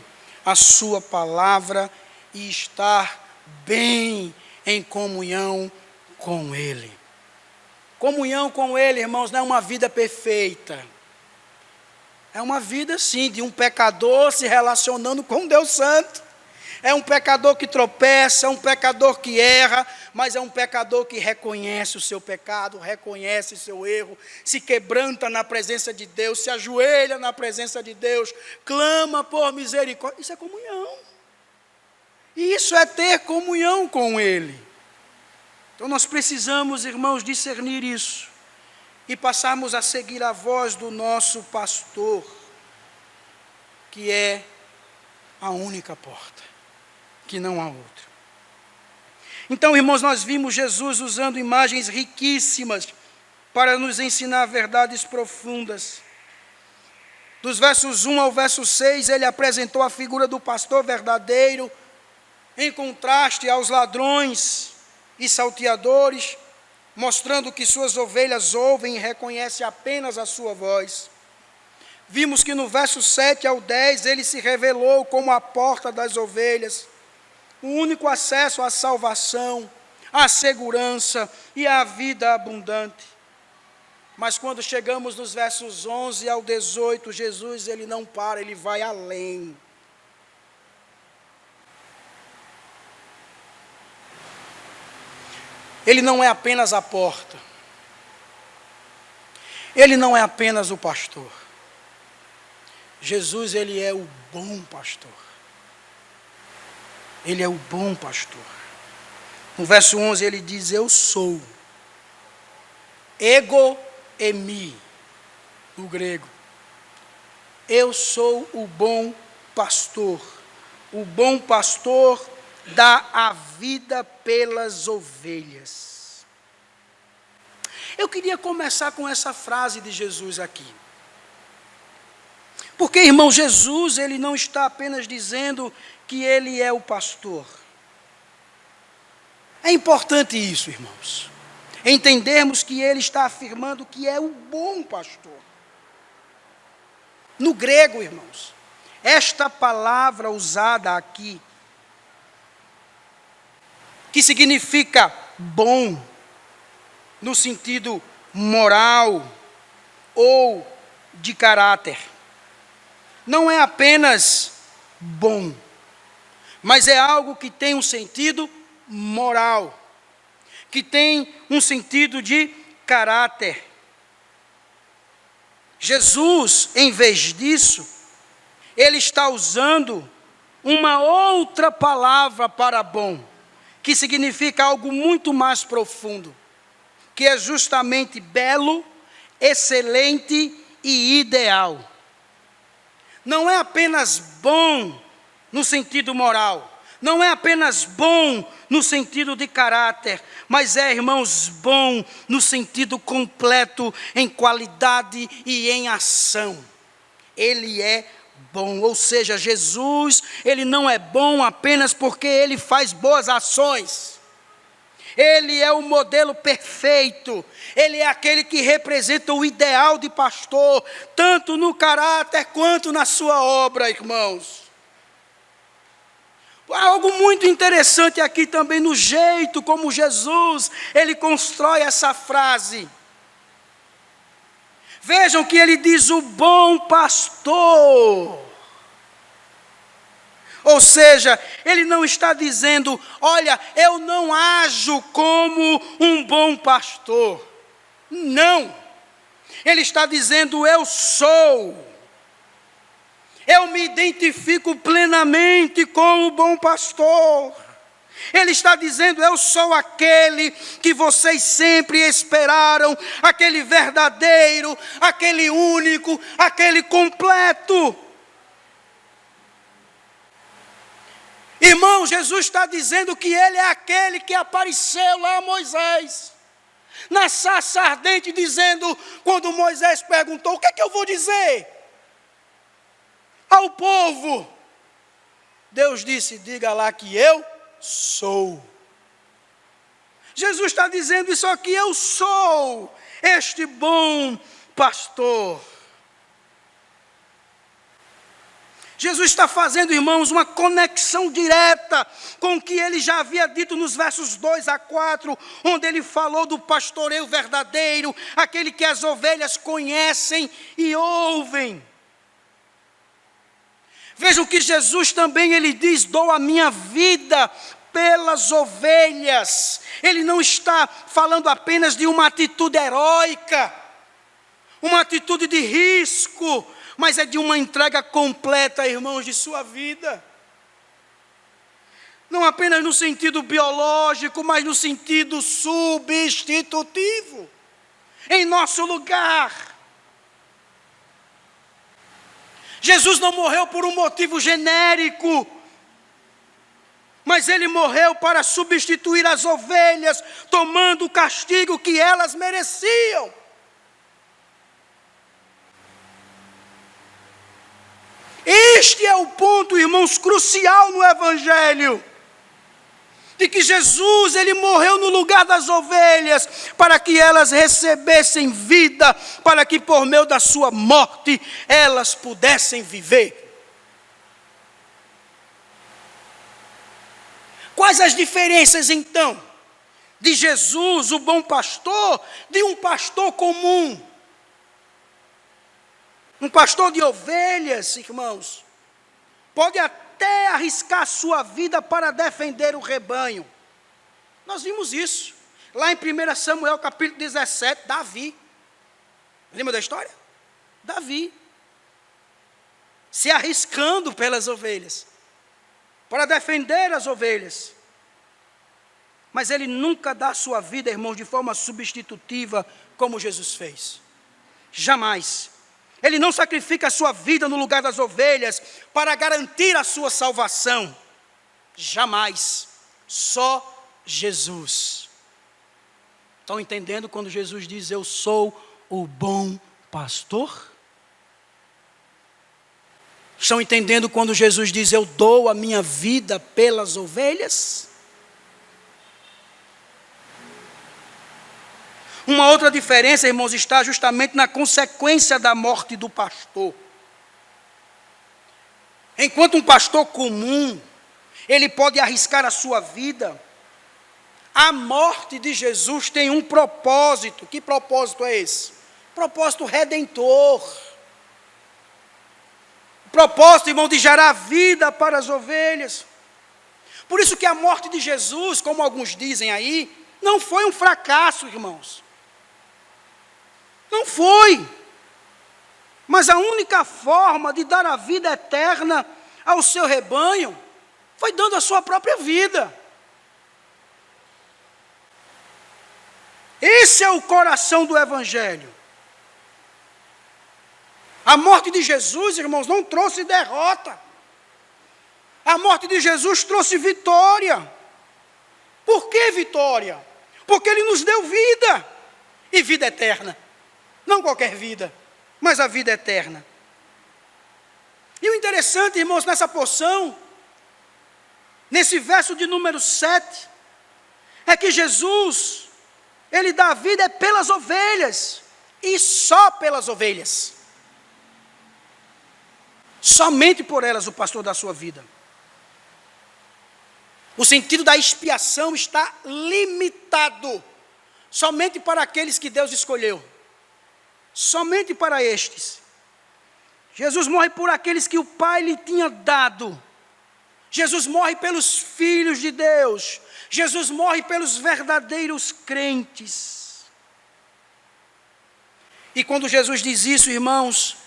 a sua palavra e estar bem em comunhão com Ele. Comunhão com Ele, irmãos, não é uma vida perfeita. É uma vida, sim, de um pecador se relacionando com Deus Santo. É um pecador que tropeça, é um pecador que erra, mas é um pecador que reconhece o seu pecado, reconhece o seu erro, se quebranta na presença de Deus, se ajoelha na presença de Deus, clama por misericórdia. Isso é comunhão. E isso é ter comunhão com Ele. Então nós precisamos, irmãos, discernir isso e passarmos a seguir a voz do nosso pastor, que é a única porta, que não há outra. Então, irmãos, nós vimos Jesus usando imagens riquíssimas para nos ensinar verdades profundas. Dos versos 1 ao verso 6, ele apresentou a figura do pastor verdadeiro, em contraste aos ladrões e salteadores, mostrando que suas ovelhas ouvem e reconhecem apenas a sua voz. Vimos que no verso 7 ao 10, ele se revelou como a porta das ovelhas, o único acesso à salvação, à segurança e à vida abundante. Mas quando chegamos nos versos 11 ao 18, Jesus, ele não para, ele vai além. Ele não é apenas a porta. Ele não é apenas o pastor. Jesus, ele é o bom pastor. Ele é o bom pastor. No verso 11 ele diz: eu sou. Ego emi, no grego. Eu sou o bom pastor. O bom pastor dá a vida pelas ovelhas. Eu queria começar com essa frase de Jesus aqui. Porque, irmão, Jesus, ele não está apenas dizendo que ele é o pastor. É importante isso, irmãos. Entendermos que ele está afirmando que é o bom pastor. No grego, irmãos, esta palavra usada aqui, que significa bom, no sentido moral ou de caráter, não é apenas bom, mas é algo que tem um sentido moral, que tem um sentido de caráter. Jesus, em vez disso, ele está usando uma outra palavra para bom, que significa algo muito mais profundo, que é justamente belo, excelente e ideal. Não é apenas bom no sentido moral, não é apenas bom no sentido de caráter, mas é, irmãos, bom no sentido completo, em qualidade e em ação. Ele é bom, ou seja, Jesus, ele não é bom apenas porque ele faz boas ações. Ele é o modelo perfeito, ele é aquele que representa o ideal de pastor, tanto no caráter quanto na sua obra, irmãos. Há algo muito interessante aqui também no jeito como Jesus, ele constrói essa frase. Vejam que ele diz o bom pastor. Ou seja, ele não está dizendo, olha, eu não ajo como um bom pastor. Não. Ele está dizendo, eu sou. Eu me identifico plenamente com o bom pastor. Ele está dizendo, eu sou aquele que vocês sempre esperaram, aquele verdadeiro, aquele único, aquele completo. Irmão, Jesus está dizendo que ele é aquele que apareceu lá a Moisés, na sarça ardente, dizendo, quando Moisés perguntou, o que é que eu vou dizer ao povo? Deus disse, diga lá que eu sou. Jesus está dizendo isso aqui, eu sou este bom pastor. Jesus está fazendo, irmãos, uma conexão direta com o que ele já havia dito nos versos 2 a 4, onde ele falou do pastoreio verdadeiro, aquele que as ovelhas conhecem e ouvem. Vejam que Jesus também, ele diz, dou a minha vida pelas ovelhas. Ele não está falando apenas de uma atitude heróica, uma atitude de risco, mas é de uma entrega completa, irmãos, de sua vida. Não apenas no sentido biológico, mas no sentido substitutivo, em nosso lugar. Jesus não morreu por um motivo genérico, mas ele morreu para substituir as ovelhas, tomando o castigo que elas mereciam. Este é o ponto, irmãos, crucial no Evangelho, de que Jesus, ele morreu no lugar das ovelhas, para que elas recebessem vida, para que por meio da sua morte, elas pudessem viver. Quais as diferenças, então, de Jesus, o bom pastor, de um pastor comum? Um pastor de ovelhas, irmãos, pode até arriscar sua vida para defender o rebanho. Nós vimos isso lá em 1 Samuel capítulo 17, Davi. Lembra da história? Davi se arriscando pelas ovelhas, para defender as ovelhas. Mas ele nunca dá sua vida, irmãos, de forma substitutiva, como Jesus fez. Jamais. Ele não sacrifica a sua vida no lugar das ovelhas para garantir a sua salvação. Jamais. Só Jesus. Estão entendendo quando Jesus diz, eu sou o bom pastor? Estão entendendo quando Jesus diz, eu dou a minha vida pelas ovelhas? Uma outra diferença, irmãos, está justamente na consequência da morte do pastor. Enquanto um pastor comum, ele pode arriscar a sua vida, a morte de Jesus tem um propósito. Que propósito é esse? Propósito redentor. O propósito, irmão, de gerar vida para as ovelhas. Por isso que a morte de Jesus, como alguns dizem aí, não foi um fracasso, irmãos. Não foi. Mas a única forma de dar a vida eterna ao seu rebanho foi dando a sua própria vida. Esse é o coração do Evangelho. A morte de Jesus, irmãos, não trouxe derrota. A morte de Jesus trouxe vitória. Por que vitória? Porque Ele nos deu vida, e vida eterna. Não qualquer vida, mas a vida eterna. E o interessante, irmãos, nessa porção, nesse verso de número 7, é que Jesus, Ele dá a vida pelas ovelhas, e só pelas ovelhas. Somente por elas o pastor dá a sua vida. O sentido da expiação está limitado somente para aqueles que Deus escolheu. Somente para estes. Jesus morre por aqueles que o Pai lhe tinha dado. Jesus morre pelos filhos de Deus. Jesus morre pelos verdadeiros crentes. E quando Jesus diz isso, irmãos,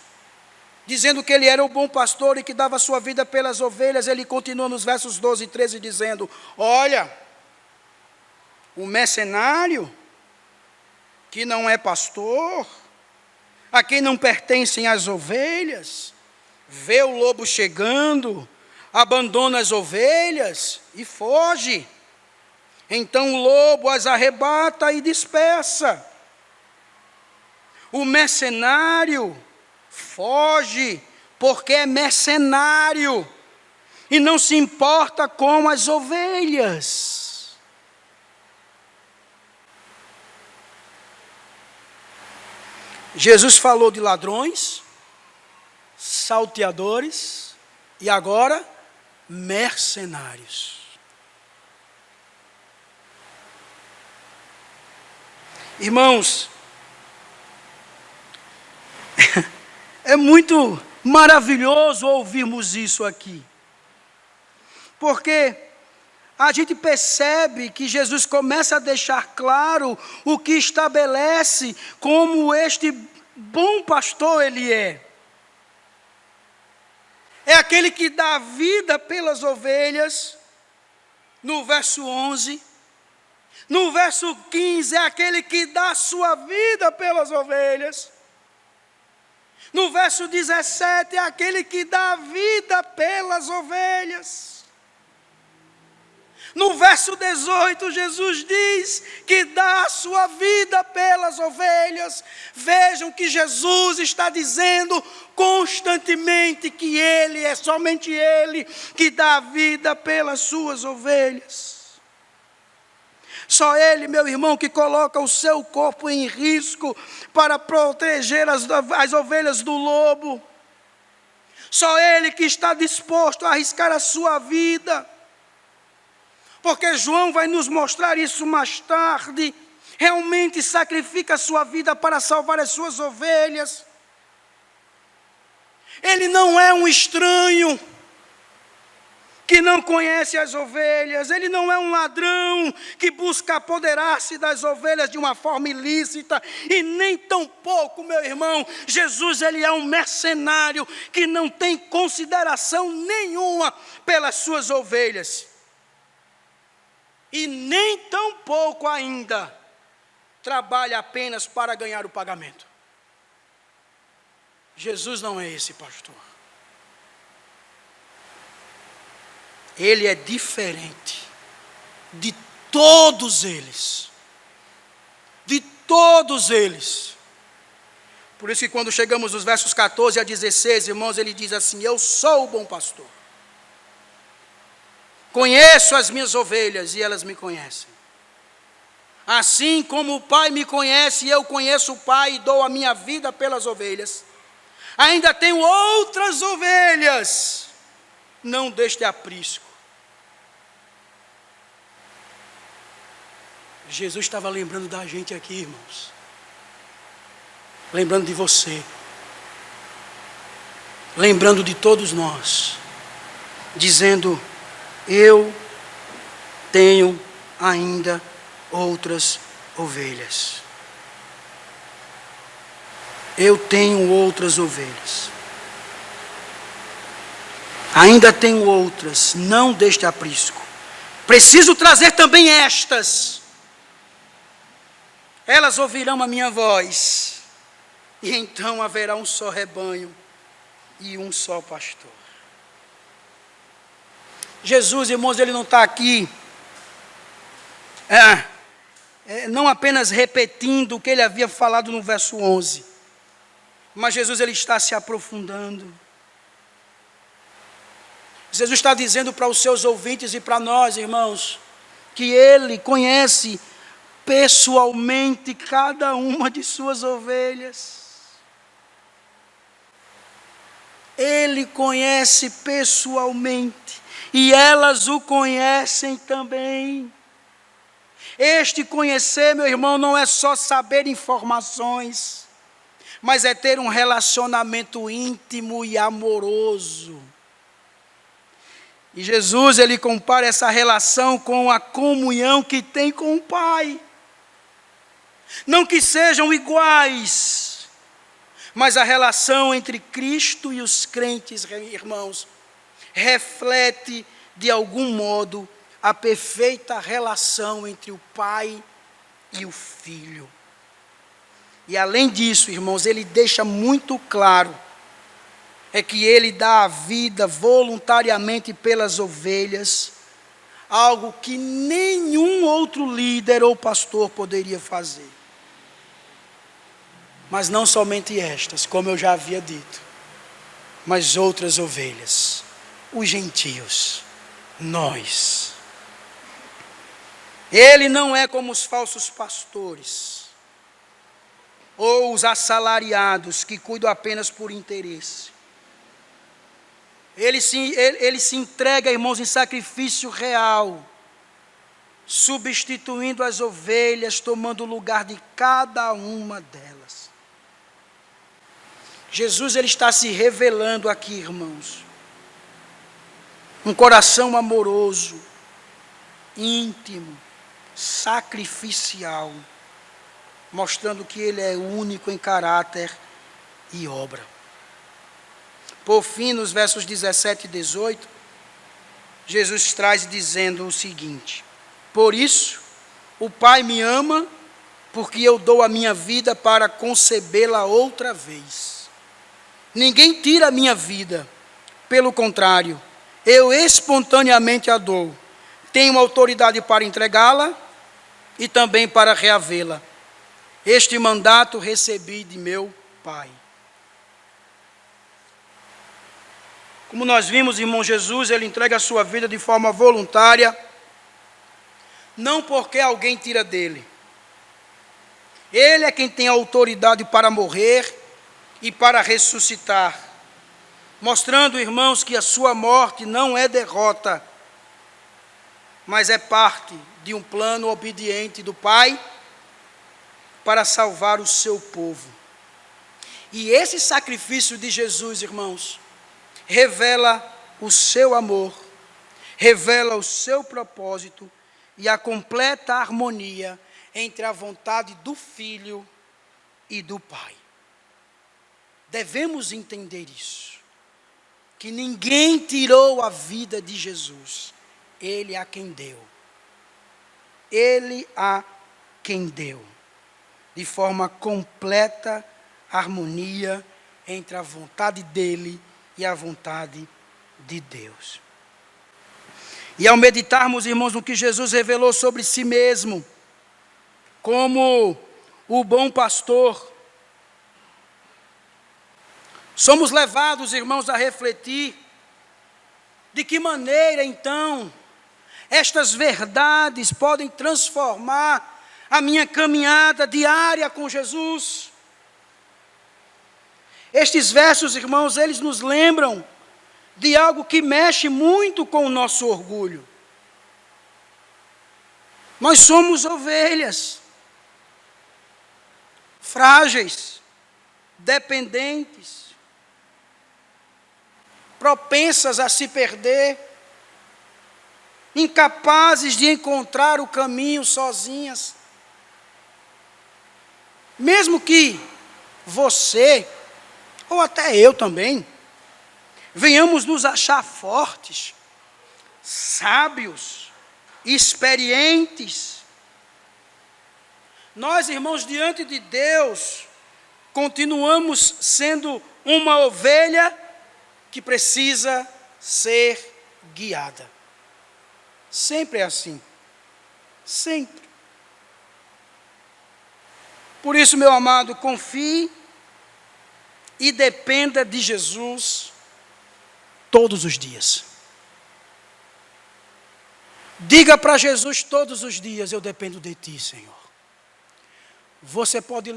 dizendo que Ele era o bom pastor e que dava a sua vida pelas ovelhas, Ele continua nos versos 12 e 13 dizendo: olha, o mercenário, que não é pastor, a quem não pertencem as ovelhas, vê o lobo chegando, abandona as ovelhas e foge. Então o lobo as arrebata e dispersa. O mercenário foge, porque é mercenário, e não se importa com as ovelhas. Jesus falou de ladrões, salteadores, e agora, mercenários. Irmãos, é muito maravilhoso ouvirmos isso aqui, porque a gente percebe que Jesus começa a deixar claro o que estabelece como este bom pastor Ele é. É aquele que dá a vida pelas ovelhas, no verso 11. No verso 15, é aquele que dá a sua vida pelas ovelhas. No verso 17, é aquele que dá a vida pelas ovelhas. No verso 18, Jesus diz que dá a sua vida pelas ovelhas. Vejam que Jesus está dizendo constantemente que Ele, é somente Ele, que dá a vida pelas suas ovelhas. Só Ele, meu irmão, que coloca o seu corpo em risco para proteger as ovelhas do lobo. Só Ele que está disposto a arriscar a sua vida. Porque João vai nos mostrar isso mais tarde. Realmente sacrifica a sua vida para salvar as suas ovelhas. Ele não é um estranho que não conhece as ovelhas. Ele não é um ladrão que busca apoderar-se das ovelhas de uma forma ilícita. E nem tampouco, meu irmão, Jesus, Ele é um mercenário que não tem consideração nenhuma pelas suas ovelhas. E nem tampouco ainda trabalha apenas para ganhar o pagamento. Jesus não é esse pastor. Ele é diferente de todos eles. De todos eles. Por isso que quando chegamos nos versos 14 a 16, irmãos, ele diz assim: eu sou o bom pastor. Conheço as minhas ovelhas e elas me conhecem. Assim como o Pai me conhece e eu conheço o Pai e dou a minha vida pelas ovelhas. Ainda tenho outras ovelhas, não deste aprisco. Jesus estava lembrando da gente aqui, irmãos. Lembrando de você. Lembrando de todos nós. Dizendo: eu tenho ainda outras ovelhas. eu tenho outras ovelhas. Ainda tenho outras, não deste aprisco. Preciso trazer também estas. Elas ouvirão a minha voz. E então haverá um só rebanho e um só pastor. Jesus, irmãos, ele não está aqui não apenas repetindo o que ele havia falado no verso 11, mas Jesus ele está se aprofundando. Jesus está dizendo para os seus ouvintes e para nós, irmãos, que ele conhece pessoalmente cada uma de suas ovelhas. Ele conhece pessoalmente e elas o conhecem também. Este conhecer, meu irmão, não é só saber informações, mas é ter um relacionamento íntimo e amoroso. E Jesus, ele compara essa relação com a comunhão que tem com o Pai. Não que sejam iguais, mas a relação entre Cristo e os crentes, irmãos, reflete de algum modo a perfeita relação entre o Pai e o Filho. E além disso, irmãos, ele deixa muito claro, é que ele dá a vida voluntariamente pelas ovelhas, algo que nenhum outro líder ou pastor poderia fazer. Mas não somente estas, como eu já havia dito, mas outras ovelhas, os gentios, nós. Ele não é como os falsos pastores, ou os assalariados que cuidam apenas por interesse. Ele se entrega, irmãos, em sacrifício real, substituindo as ovelhas, tomando o lugar de cada uma delas. Jesus ele está se revelando aqui, irmãos. Um coração amoroso, íntimo, sacrificial, mostrando que ele é único em caráter e obra. Por fim, nos versos 17 e 18, Jesus traz dizendo o seguinte: por isso, o Pai me ama, porque eu dou a minha vida para concebê-la outra vez. Ninguém tira a minha vida, pelo contrário, eu espontaneamente a dou. Tenho autoridade para entregá-la e também para reavê-la. Este mandato recebi de meu Pai. Como nós vimos, irmão, Jesus, ele entrega a sua vida de forma voluntária, não porque alguém tira dele. Ele é quem tem autoridade para morrer e para ressuscitar, mostrando, irmãos, que a sua morte não é derrota, mas é parte de um plano obediente do Pai para salvar o seu povo. E esse sacrifício de Jesus, irmãos, revela o seu amor, revela o seu propósito e a completa harmonia entre a vontade do Filho e do Pai. Devemos entender isso, que ninguém tirou a vida de Jesus, ele a quem deu. Ele a quem deu, de forma completa harmonia entre a vontade dele e a vontade de Deus. E ao meditarmos, irmãos, no que Jesus revelou sobre si mesmo, como o bom pastor, somos levados, irmãos, a refletir de que maneira, então, estas verdades podem transformar a minha caminhada diária com Jesus. Estes versos, irmãos, eles nos lembram de algo que mexe muito com o nosso orgulho. Nós somos ovelhas, frágeis, dependentes, propensas a se perder, incapazes de encontrar o caminho sozinhas. Mesmo que você, ou até eu também, venhamos nos achar fortes, sábios, experientes. Nós, irmãos, diante de Deus, continuamos sendo uma ovelha que precisa ser guiada. Sempre é assim. Sempre. Por isso, meu amado, confie e dependa de Jesus todos os dias. Diga para Jesus todos os dias: eu dependo de ti, Senhor. Você pode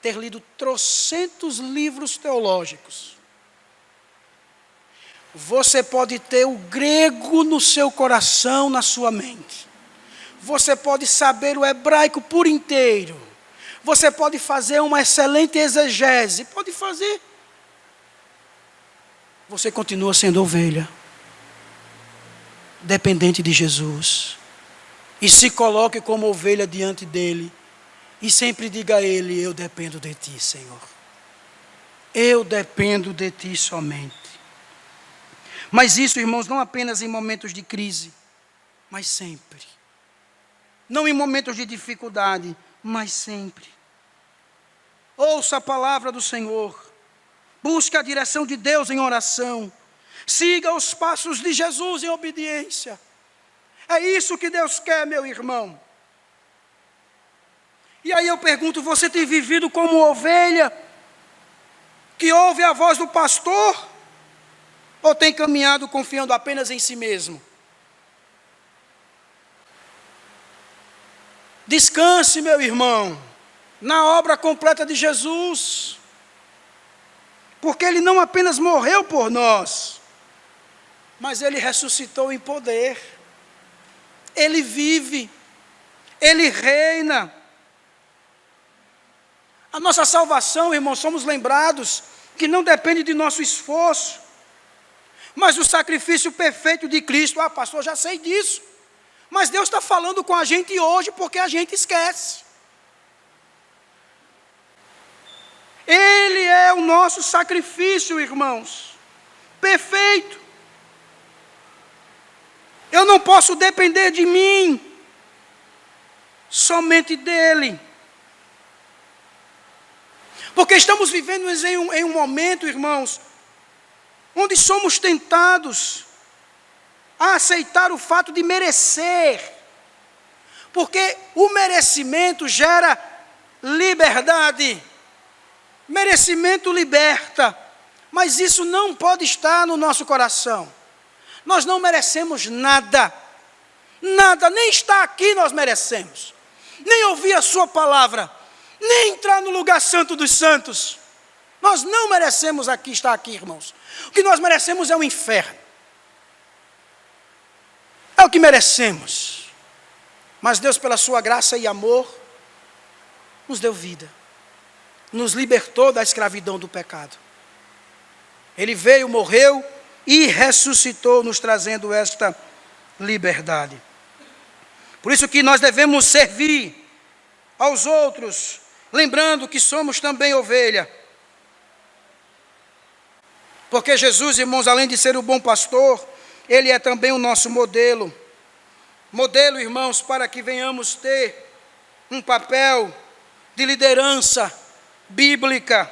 ter lido trocentos livros teológicos. Você pode ter o grego no seu coração, na sua mente. Você pode saber o hebraico por inteiro. Você pode fazer uma excelente exegese. Pode fazer. Você continua sendo ovelha, dependente de Jesus. E se coloque como ovelha diante dele. E sempre diga a ele: eu dependo de ti, Senhor. Eu dependo de ti somente. Mas isso, irmãos, não apenas em momentos de crise, mas sempre. Não em momentos de dificuldade, mas sempre. Ouça a palavra do Senhor. Busque a direção de Deus em oração. Siga os passos de Jesus em obediência. É isso que Deus quer, meu irmão. E aí eu pergunto: você tem vivido como ovelha que ouve a voz do pastor? Ou tem caminhado confiando apenas em si mesmo? Descanse, meu irmão, na obra completa de Jesus. Porque Ele não apenas morreu por nós, mas Ele ressuscitou em poder. Ele vive, Ele reina. A nossa salvação, irmãos, somos lembrados que não depende de nosso esforço, mas o sacrifício perfeito de Cristo. Ah, pastor, já sei disso. Mas Deus está falando com a gente hoje porque a gente esquece. Ele é o nosso sacrifício, irmãos, perfeito. Eu não posso depender de mim, somente dele. Porque estamos vivendo em um momento, irmãos, onde somos tentados a aceitar o fato de merecer. Porque o merecimento gera liberdade. Merecimento liberta. Mas isso não pode estar no nosso coração. Nós não merecemos nada. Nada, nem estar aqui nós merecemos. Nem ouvir a sua palavra. Nem entrar no lugar santo dos santos. Nós não merecemos estar aqui, irmãos. O que nós merecemos é o inferno. É o que merecemos. Mas Deus, pela sua graça e amor, nos deu vida. Nos libertou da escravidão do pecado. Ele veio, morreu e ressuscitou, nos trazendo esta liberdade. Por isso que nós devemos servir aos outros, lembrando que somos também ovelha. Porque Jesus, irmãos, além de ser o bom pastor, Ele é também o nosso modelo. Modelo, irmãos, para que venhamos ter um papel de liderança bíblica.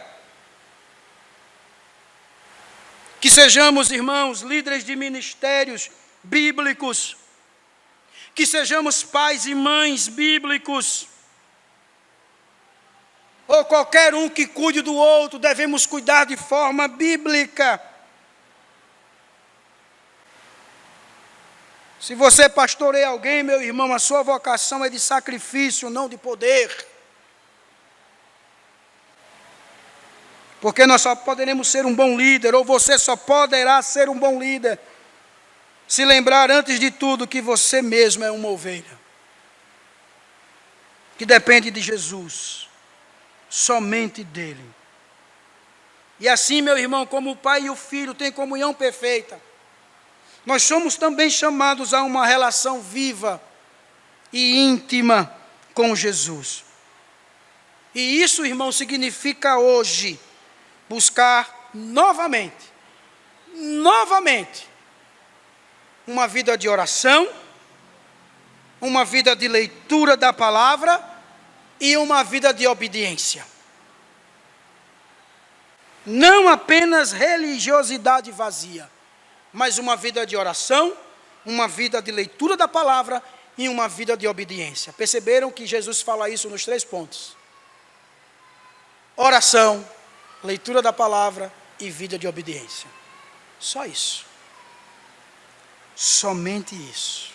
Que sejamos, irmãos, líderes de ministérios bíblicos. Que sejamos pais e mães bíblicos. Ou qualquer um que cuide do outro, devemos cuidar de forma bíblica. Se você pastoreia alguém, meu irmão, a sua vocação é de sacrifício, não de poder. Porque nós só poderemos ser um bom líder, ou você só poderá ser um bom líder, se lembrar antes de tudo que você mesmo é uma ovelha, que depende de Jesus, somente dele. E assim, meu irmão, como o pai e o filho têm comunhão perfeita, nós somos também chamados a uma relação viva e íntima com Jesus. E isso, irmão, significa hoje buscar novamente, uma vida de oração, uma vida de leitura da palavra e uma vida de obediência. Não apenas religiosidade vazia, mas uma vida de oração, uma vida de leitura da palavra e uma vida de obediência. Perceberam que Jesus fala isso nos 3 pontos? Oração, leitura da palavra e vida de obediência. Só isso. Somente isso.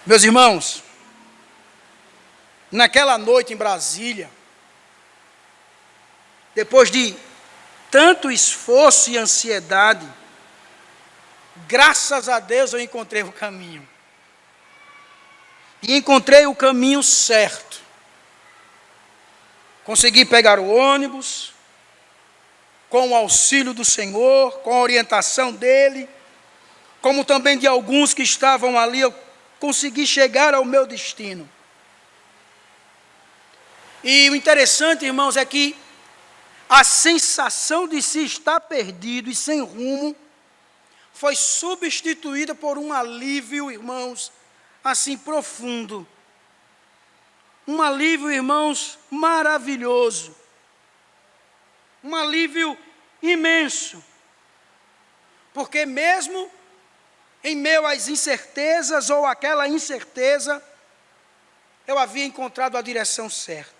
Meus irmãos, naquela noite em Brasília, depois de tanto esforço e ansiedade, graças a Deus eu encontrei o caminho. E encontrei o caminho certo. Consegui pegar o ônibus, com o auxílio do Senhor, com a orientação dele, como também de alguns que estavam ali, eu consegui chegar ao meu destino. E o interessante, irmãos, é que a sensação de se estar perdido e sem rumo foi substituída por um alívio, irmãos, assim profundo. Um alívio, irmãos, maravilhoso. Um alívio imenso. Porque mesmo em meio às incertezas ou aquela incerteza, eu havia encontrado a direção certa.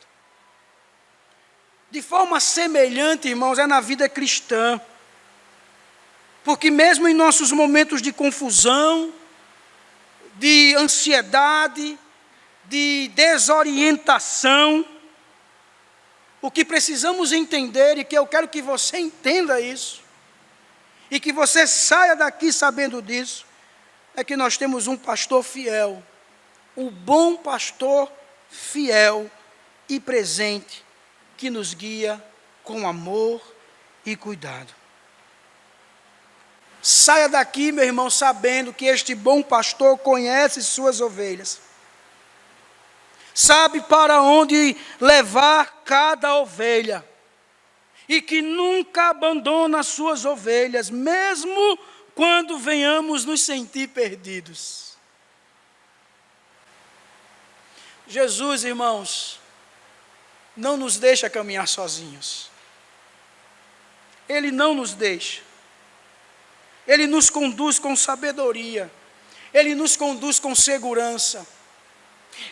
De forma semelhante, irmãos, é na vida cristã. Porque mesmo em nossos momentos de confusão, de ansiedade, de desorientação, o que precisamos entender, e que eu quero que você entenda isso, e que você saia daqui sabendo disso, é que nós temos um pastor fiel, o bom pastor fiel e presente, que nos guia com amor e cuidado. Saia daqui, meu irmão, sabendo que este bom pastor conhece suas ovelhas. Sabe para onde levar cada ovelha. E que nunca abandona as suas ovelhas, mesmo quando venhamos nos sentir perdidos. Jesus, irmãos, não nos deixa caminhar sozinhos. Ele não nos deixa. Ele nos conduz com sabedoria. Ele nos conduz com segurança.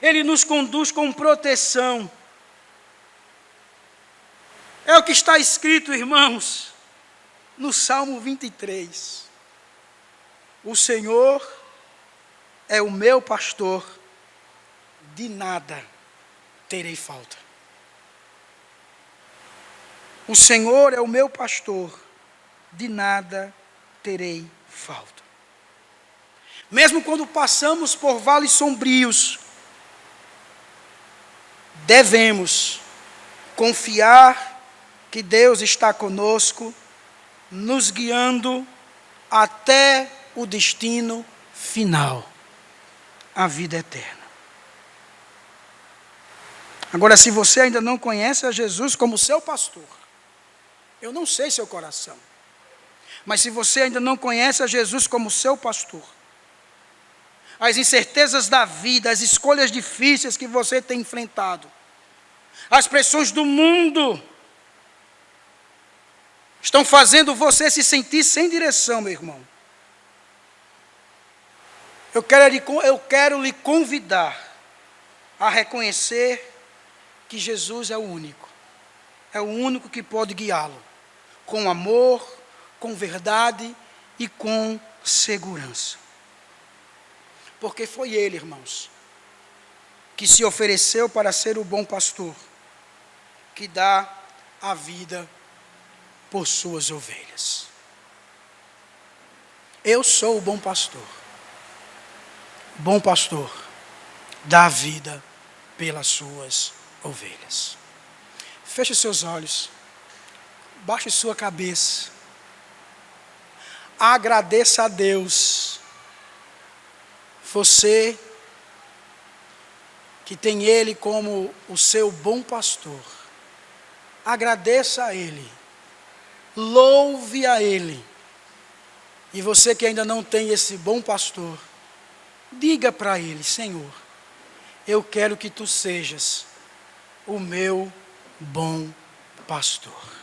Ele nos conduz com proteção. É o que está escrito, irmãos, no Salmo 23. O Senhor é o meu pastor, de nada terei falta. O Senhor é o meu pastor, de nada terei falta. Mesmo quando passamos por vales sombrios, devemos confiar que Deus está conosco, nos guiando até o destino final, a vida eterna. Agora, se você ainda não conhece a Jesus como seu pastor, eu não sei seu coração, mas se você ainda não conhece a Jesus como seu pastor, as incertezas da vida, as escolhas difíceis que você tem enfrentado, as pressões do mundo, estão fazendo você se sentir sem direção, meu irmão. Eu quero lhe convidar a reconhecer que Jesus é o único que pode guiá-lo, com amor, com verdade e com segurança. Porque foi Ele, irmãos, que se ofereceu para ser o bom pastor, que dá a vida por suas ovelhas. Eu sou o bom pastor. O bom pastor dá a vida pelas suas ovelhas. Feche seus olhos, baixe sua cabeça, agradeça a Deus. Você que tem Ele como o seu bom pastor. Agradeça a Ele, louve a Ele. E você que ainda não tem esse bom pastor, diga para Ele: Senhor, eu quero que Tu sejas o meu bom pastor.